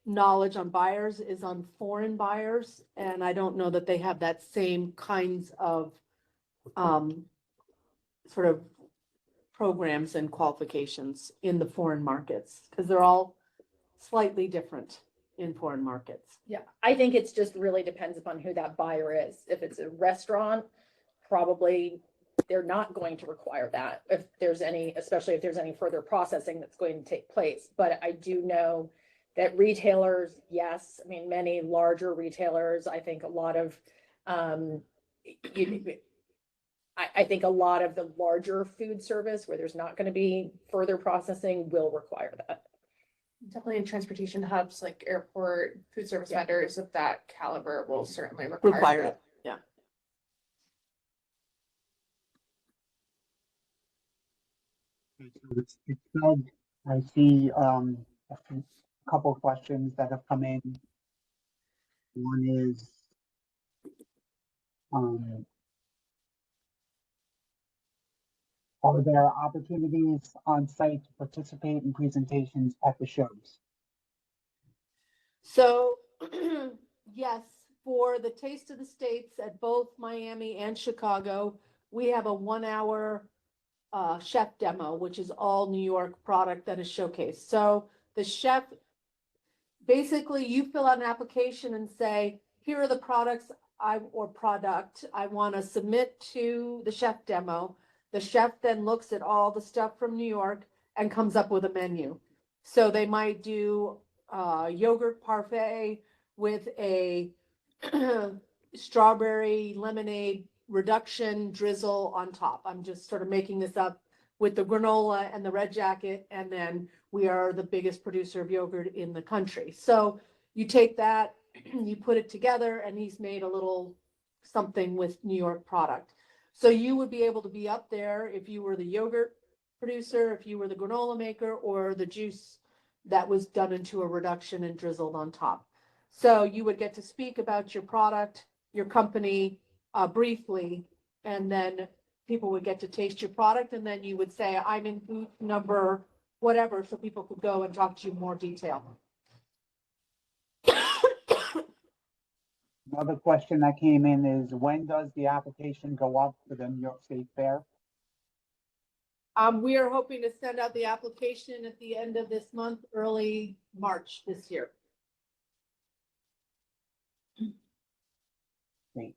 knowledge on buyers is on foreign buyers, and I don't know that they have that same kinds of sort of programs and qualifications in the foreign markets, because they're all slightly different in foreign markets. Yeah, I think it's just really depends upon who that buyer is. If it's a restaurant, probably they're not going to require that if there's any, especially if there's any further processing that's going to take place. But I do know that retailers, yes, I mean, many larger retailers, I think a lot of, I think a lot of the larger food service where there's not going to be further processing will require that. Definitely in transportation hubs like airport, food service vendors of that caliber will certainly Require it. Yeah. It's good. I see a couple of questions that have come in. One is are there opportunities on site to participate in presentations at the shows? So, yes, for the Taste of the States at both Miami and Chicago, we have a 1-hour chef demo, which is all New York product that is showcased. So the chef, basically you fill out an application and say, here are the products or product I want to submit to the chef demo. The chef then looks at all the stuff from New York and comes up with a menu. So they might do yogurt parfait with a strawberry lemonade reduction drizzle on top. I'm just sort of making this up, with the granola and the red jacket. And then we are the biggest producer of yogurt in the country. So you take that, you put it together, and he's made a little something with New York product. So you would be able to be up there if you were the yogurt producer, if you were the granola maker, or the juice that was done into a reduction and drizzled on top. So you would get to speak about your product, your company, briefly, And then people would get to taste your product, and then you would say, I'm in booth number whatever, so people could go and talk to you in more detail. Another question that came in is, when does the application go up for the New York State Fair? We are hoping to send out the application at the end of this month, early March this year. Great.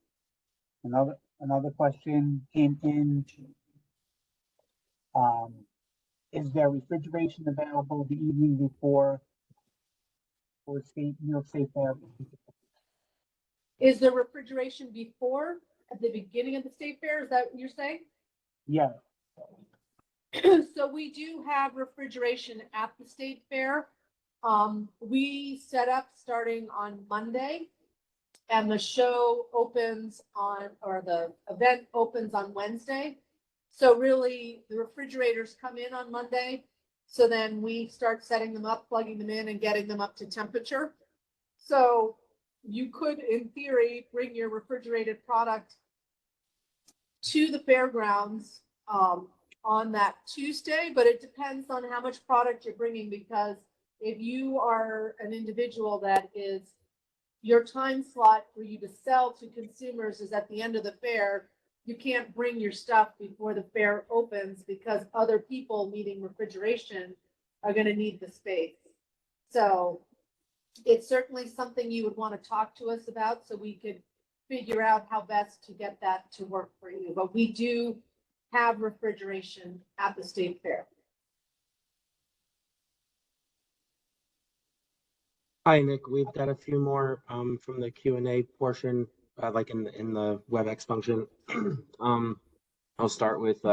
Another question came in. Is there refrigeration available the evening before for New York State Fair? Is there refrigeration before, at the beginning of the state fair? Is that what you're saying? Yeah, So we do have refrigeration at the state fair. We set up starting on Monday, and the show opens on, or the event opens on Wednesday. So really, the refrigerators come in on Monday. So then we start setting them up, plugging them in, and getting them up to temperature. So you could, in theory, bring your refrigerated product to the fairgrounds on that Tuesday, but it depends on how much product you're bringing, because if you are an individual that is, your time slot for you to sell to consumers is at the end of the fair, you can't bring your stuff before the fair opens, because other people needing refrigeration are going to need the space. So it's certainly something you would want to talk to us about, so we could figure out how best to get that to work for you. But we do have refrigeration at the state fair. Hi, Nick. We've got a few more from the Q&A portion, like in the WebEx function. I'll start with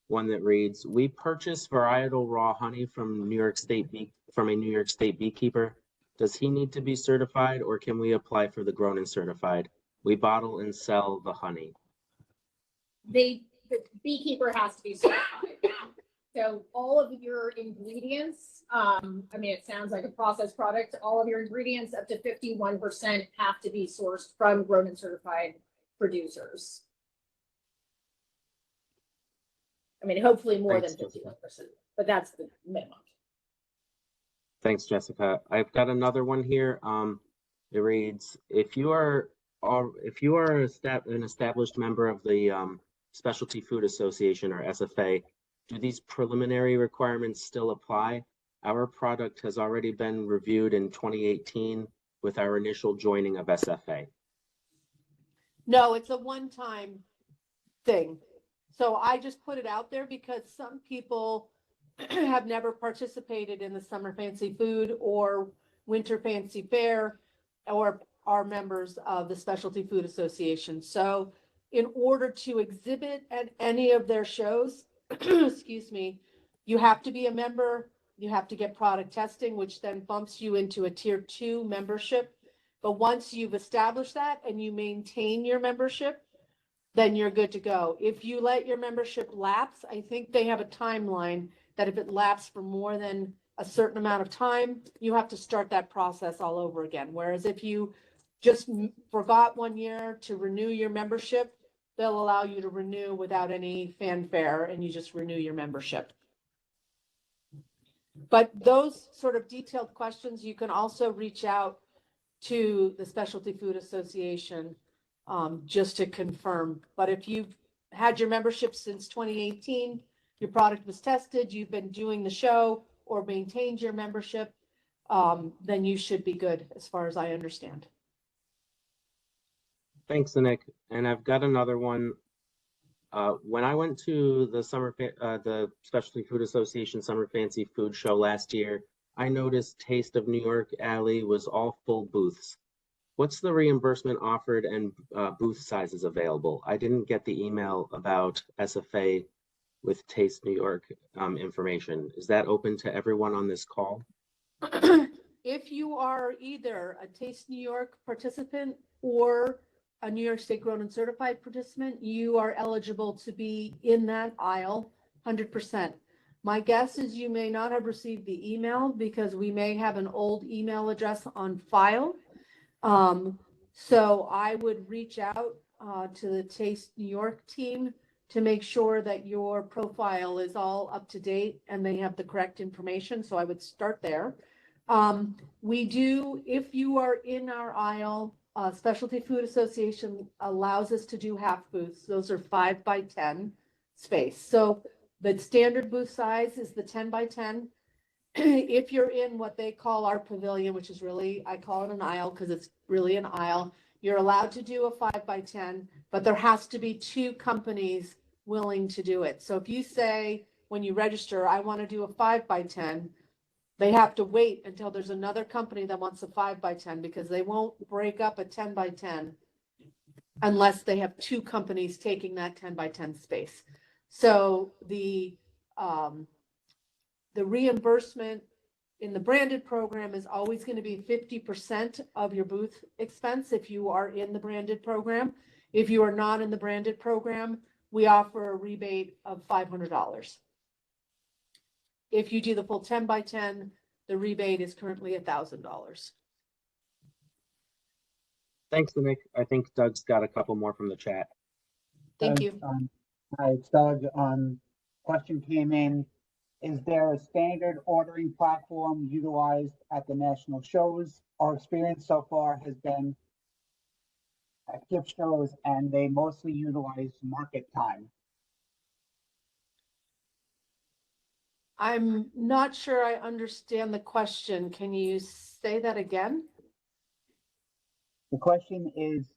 one that reads: we purchase varietal raw honey from New York State from a New York State beekeeper. Does he need to be certified, or can we apply for the grown and certified? We bottle and sell the honey. The beekeeper has to be certified. So all of your ingredients, I mean, it sounds like a processed product. All of your ingredients up to 51% have to be sourced from grown and certified producers. I mean, hopefully more than 51%, but that's the minimum. Thanks, Jessica. I've got another one here. It reads: if you are an established member of the Specialty Food Association, or SFA, do these preliminary requirements still apply? Our product has already been reviewed in 2018 with our initial joining of SFA. No, it's a one-time thing. So I just put it out there because some people have never participated in the Summer Fancy Food or Winter Fancy Fair, or are members of the Specialty Food Association. So in order to exhibit at any of their shows, excuse me, you have to be a member, you have to get product testing, which then bumps you into a tier 2 membership. But once you've established that and you maintain your membership, then you're good to go. If you let your membership lapse, I think they have a timeline that if it lapsed for more than a certain amount of time, you have to start that process all over again. Whereas if you just forgot 1 year to renew your membership, they'll allow you to renew without any fanfare, and you just renew your membership. But those sort of detailed questions, you can also reach out to the Specialty Food Association just to confirm. But if you've had your membership since 2018, your product was tested, you've been doing the show or maintained your membership, then you should be good as far as I understand. Thanks, Nick. And I've got another one. When I went to the the Specialty Food Association Summer Fancy Food Show last year, I noticed Taste of New York Alley was all full booths. What's the reimbursement offered and booth sizes available? I didn't get the email about SFA with Taste New York information. Is that open to everyone on this call? If you are either a Taste New York participant or a New York State Grown and Certified participant, you are eligible to be in that aisle 100%. My guess is you may not have received the email because we may have an old email address on file. So I would reach out to the Taste New York team to make sure that your profile is all up to date and they have the correct information. So I would start there. We do, if you are in our aisle, Specialty Food Association allows us to do half booths. Those are 5 by 10 space. So the standard booth size is the 10 by 10. If you're in what they call our pavilion, which is really, I call it an aisle because it's really an aisle, you're allowed to do a 5 by 10, but there has to be 2 companies willing to do it. So if you say, when you register, I want to do a 5 by 10, they have to wait until there's another company that wants a 5 by 10 because they won't break up a 10 by 10 unless they have 2 companies taking that 10 by 10 space. So the reimbursement in the branded program is always going to be 50% of your booth expense if you are in the branded program. If you are not in the branded program, we offer a rebate of $500. If you do the full 10 by 10, the rebate is currently $1,000. Thanks, Nick. I think Doug's got a couple more from the chat. Thank you. Hi, it's Doug. Question came in. Is there a standard ordering platform utilized at the national shows? Our experience so far has been at gift shows, and they mostly utilize market time. I'm not sure I understand the question. Can you say that again? The question is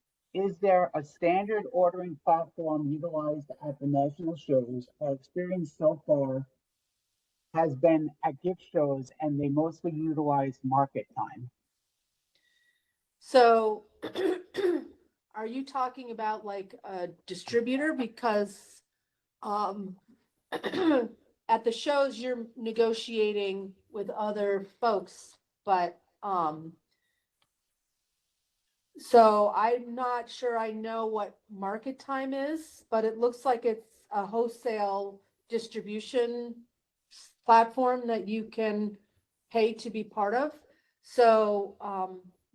there a standard ordering platform utilized at the national shows? Our experience so far has been at gift shows, and they mostly utilize market time. So are you talking about like a distributor? Because at the shows, you're negotiating with other folks, but so I'm not sure I know what market time is, but it looks like it's a wholesale distribution platform that you can pay to be part of. So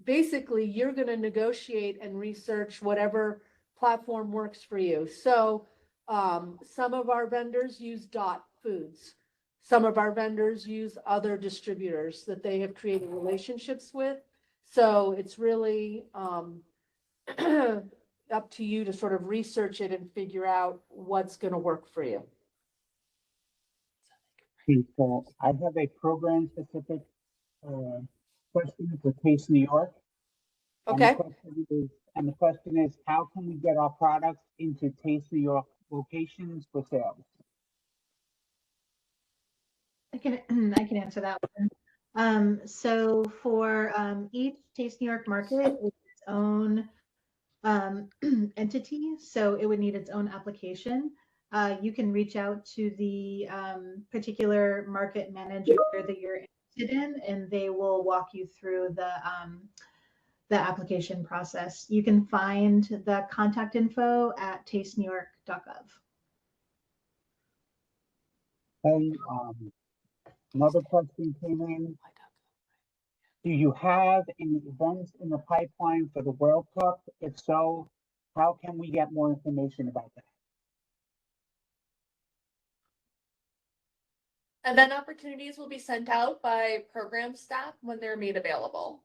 basically, you're going to negotiate and research whatever platform works for you. So some of our vendors use Dot Foods. Some of our vendors use other distributors that they have created relationships with. So it's really up to you to sort of research it and figure out what's going to work for you. Okay, so I have a program-specific question for Taste New York. Okay. And the question is, how can we get our products into Taste New York locations for sales? I can answer that one. So for each Taste New York market with its own entity, so it would need its own application. You can reach out to the particular market manager that you're interested in, and they will walk you through the application process. You can find the contact info at tastenewyork.gov. And another question came in. Do you have any events in the pipeline for the World Cup? If so, how can we get more information about that? Event opportunities will be sent out by program staff when they're made available.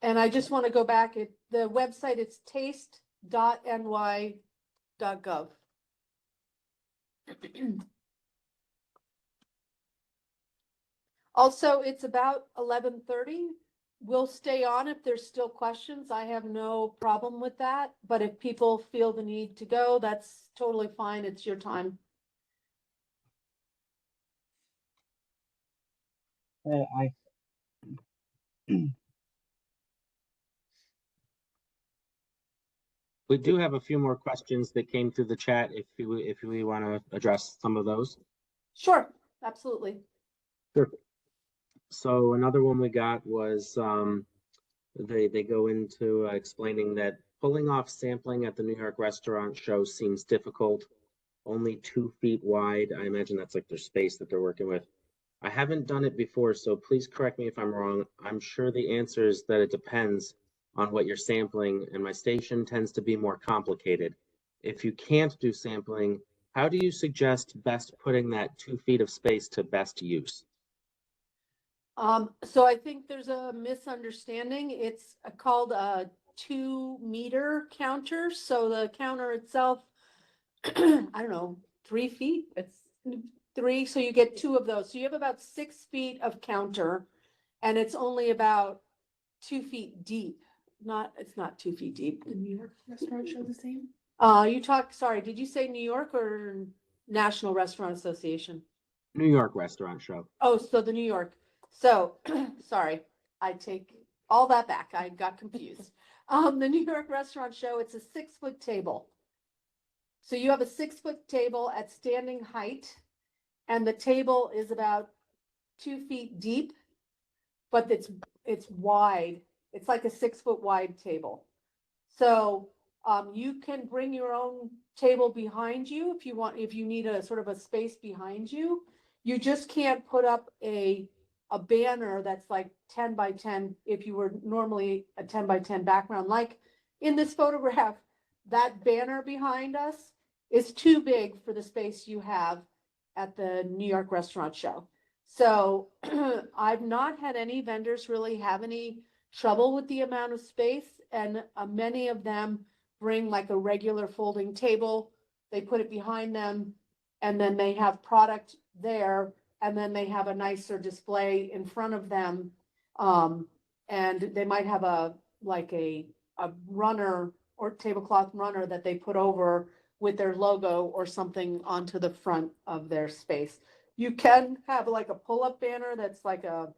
And I just want to go back at the website, it's taste.ny.gov. Also, it's about 11:30. We'll stay on if there's still questions. I have no problem with that. But if people feel the need to go, that's totally fine. It's your time. We do have a few more questions that came through the chat if we want to address some of those. Sure, absolutely. Sure. So another one we got was they go into explaining that pulling off sampling at the New York Restaurant Show seems difficult. Only 2 feet wide. I imagine that's like their space that they're working with. I haven't done it before, so please correct me if I'm wrong. I'm sure the answer is that it depends on what you're sampling, and my station tends to be more complicated. If you can't do sampling, how do you suggest best putting that 2 feet of space to best use? So I think there's a misunderstanding. It's called a 2 meter counter. So the counter itself, I don't know, 3 feet. It's Three, so you get two of those. So you have about 6 feet of counter, and it's only about 2 feet deep. It's not 2 feet deep. The New York restaurant show the same? Sorry, did you say New York or National Restaurant Association? New York restaurant show. Oh, so the New York. So, sorry, I take all that back. I got confused. The New York Restaurant Show, it's a 6-foot table. So you have a 6-foot table at standing height, and the table is about 2 feet deep, but it's wide. It's like a 6-foot wide table. So you can bring your own table behind you if you want, if you need a sort of a space behind you. You just can't put up a banner that's like 10 by 10 if you were normally a 10 by 10 background. Like in this photograph, that banner behind us is too big for the space you have at the New York Restaurant Show. So I've not had any vendors really have any trouble with the amount of space, and many of them bring like a regular folding table. They put it behind them, and then they have product there, and then they have a nicer display in front of them. And they might have a runner or tablecloth runner that they put over with their logo or something onto the front of their space. You can have like a pull-up banner that's like a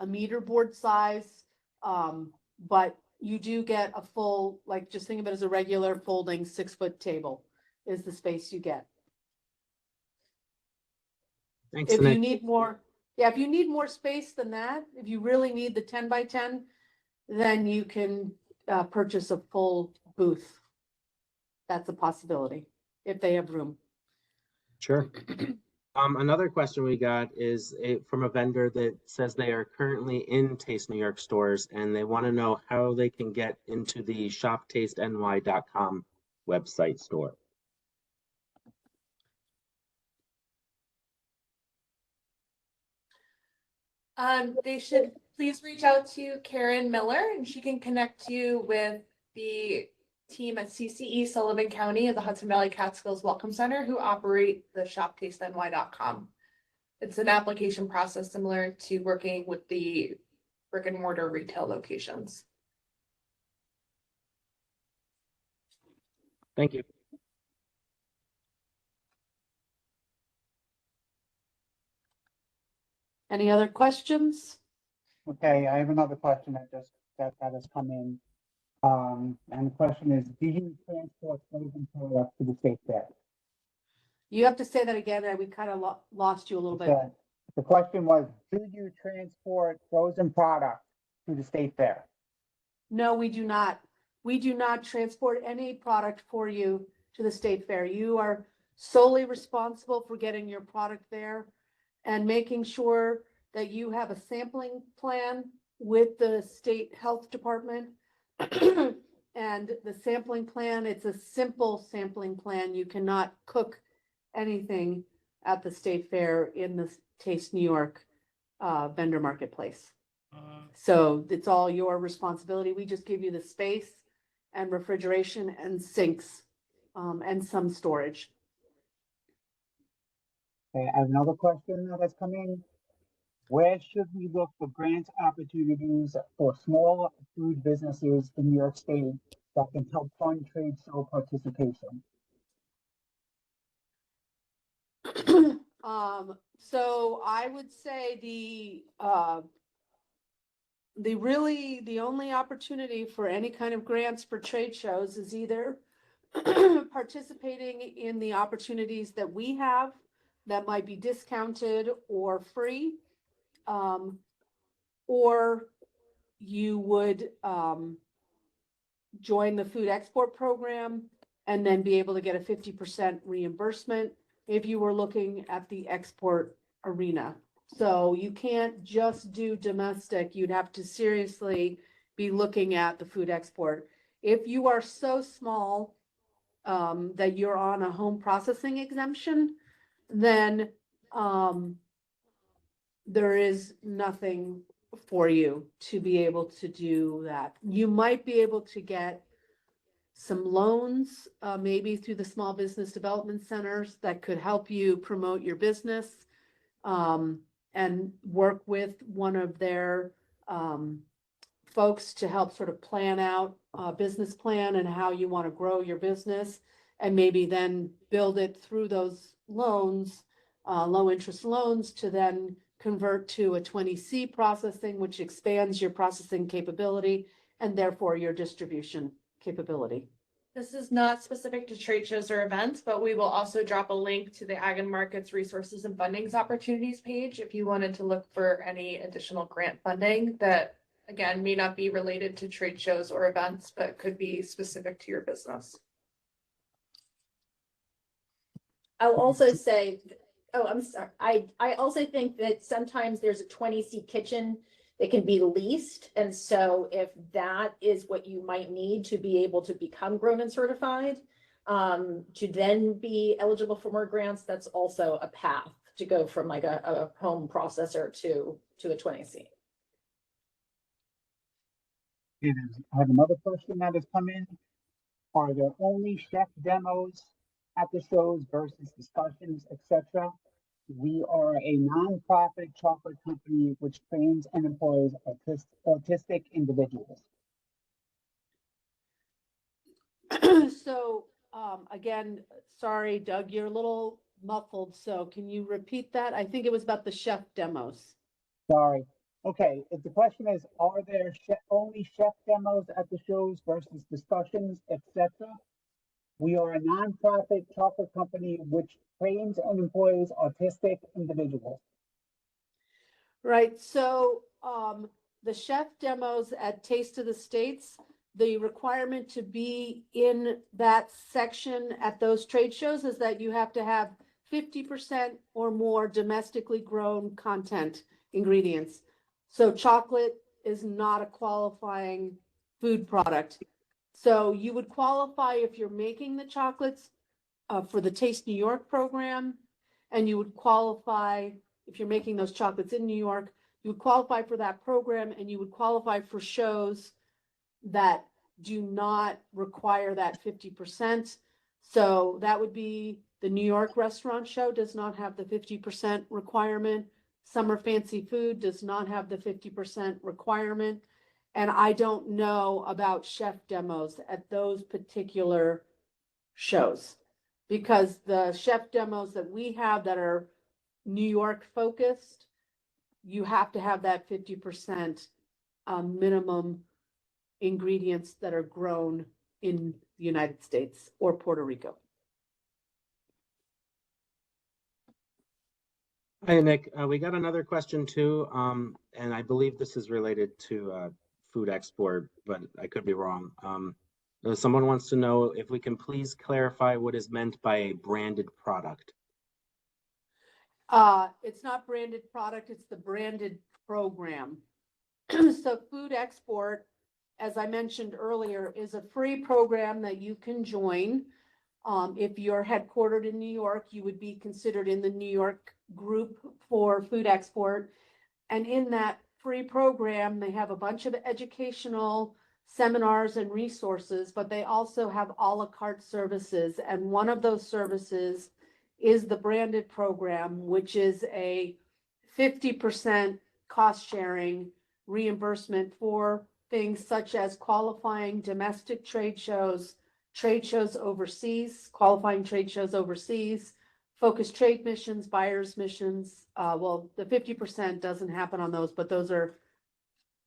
meter board size, but you do get a full, like, just think of it as a regular folding 6-foot table is the space you get. Thanks. If The you next- need more, yeah, if you need more space than that, if you really need the 10 by 10, then you can purchase a full booth. That's a possibility if they have room. Sure. Another question we got is from a vendor that says they are currently in Taste New York stores, and they want to know how they can get into the shoptasteny.com website store. They should please reach out to Karen Miller, and she can connect you with the team at CCE Sullivan County of the Hudson Valley Catskills Welcome Center, who operate the shoptasteny.com. It's an application process similar to working with the brick and mortar retail locations. Thank you. Any other questions? Okay, I have another question that has come in. And the question is, do you transport frozen products to the state fair? You have to say that again. We kind of lost you a little bit. The question was, do you transport frozen products to the state fair? No, we do not. We do not transport any product for you to the state fair. You are solely responsible for getting your product there and making sure that you have a sampling plan with the state health department. And the sampling plan, it's a simple sampling plan. You cannot cook anything at the state fair in the Taste New York vendor marketplace. So it's all your responsibility. We just give you the space and refrigeration and sinks and some storage. Okay, I have another question that has come in. Where should we look for grant opportunities for small food businesses in New York State that can help fund trade show participation? So I would say the only opportunity for any kind of grants for trade shows is either participating in the opportunities that we have that might be discounted or free, or you would join the food export program and then be able to get a 50% reimbursement if you were looking at the export arena. So you can't just do domestic. You'd have to seriously be looking at the food export. If you are so small that you're on a home processing exemption, then there is nothing for you to be able to do that. You might be able to get some loans, maybe through the small business development centers that could help you promote your business, and work with one of their folks to help sort of plan out a business plan and how you want to grow your business, and maybe then build it through those loans, low interest loans, to then convert to a 20C processing, which expands your processing capability and therefore your distribution capability. This is not specific to trade shows or events, but we will also drop a link to the Ag and Markets Resources and Fundings Opportunities page if you wanted to look for any additional grant funding that, again, may not be related to trade shows or events, but could be specific to your business. I'll also say, oh, I'm sorry. I also think that sometimes there's a 20C kitchen that can be leased. And so if that is what you might need to be able to become grown and certified, to then be eligible for more grants, that's also a path to go from like a home processor to a 20C. And I have another question that has come in. Are there only chef demos at the shows versus discussions, etc.? We are a nonprofit chocolate company which trains and employs autistic individuals. So, again, sorry, Doug, you're a little muffled. So can you repeat that? I think it was about the chef demos. Sorry. Okay, if the question is, are there only chef demos at the shows versus discussions, etc.? We are a nonprofit chocolate company which trains and employs autistic individuals. Right, so the chef demos at Taste of the States, the requirement to be in that section at those trade shows is that you have to have 50% or more domestically grown content ingredients. So chocolate is not a qualifying food product. So you would qualify if you're making the chocolates for the Taste New York program, and you would qualify if you're making those chocolates in New York, you would qualify for that program, and you would qualify for shows that do not require that 50%. So that would be the New York Restaurant Show does not have the 50% requirement. Summer Fancy Food does not have the 50% requirement. And I don't know about chef demos at those particular shows, because the chef demos that we have that are New York focused, you have to have that 50% minimum ingredients that are grown in the United States or Puerto Rico. Hi, Nick. We got another question too, and I believe this is related to food export, but I could be wrong. Someone wants to know if we can please clarify what is meant by a branded product. It's not branded product, it's the branded program. So food export, as I mentioned earlier, is a free program that you can join. If you're headquartered in New York, you would be considered in the New York group for food export. And in that free program, they have a bunch of educational seminars and resources, but they also have a la carte services. And one of those services is the branded program, which is a 50% cost sharing reimbursement for things such as qualifying domestic trade shows overseas, qualifying trade shows overseas, focused trade missions, buyers missions. Well, the 50% doesn't happen on those, but those are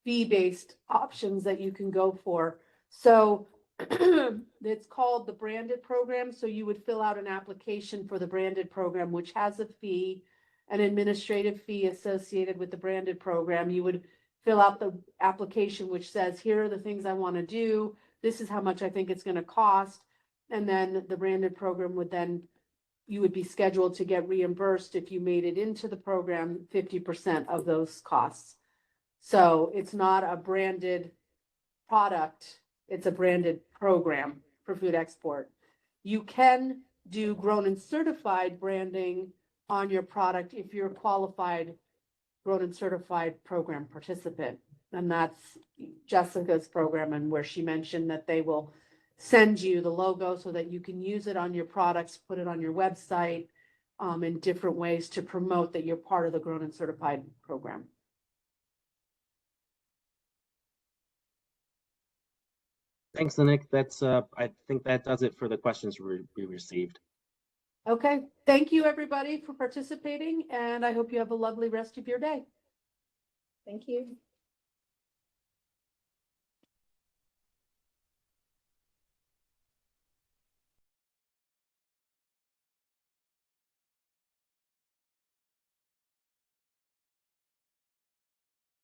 fee-based options that you can go for. So it's called the branded program. So you would fill out an application for the branded program, which has a fee, an administrative fee associated with the branded program. You would fill out the application, which says, here are the things I want to do. This is how much I think it's going to cost. And then the branded program would then you would be scheduled to get reimbursed if you made it into the program, 50% of those costs. So it's not a branded product, it's a branded program for food export. You can do grown and certified branding on your product if you're a qualified grown and certified program participant. And that's Jessica's program, and where she mentioned that they will send you the logo so that you can use it on your products, put it on your website, in different ways to promote that you're part of the grown and certified program. Thanks, Nick. That's I think that does it for the questions we received. Okay, thank you everybody for participating, and I hope you have a lovely rest of your day. Thank you.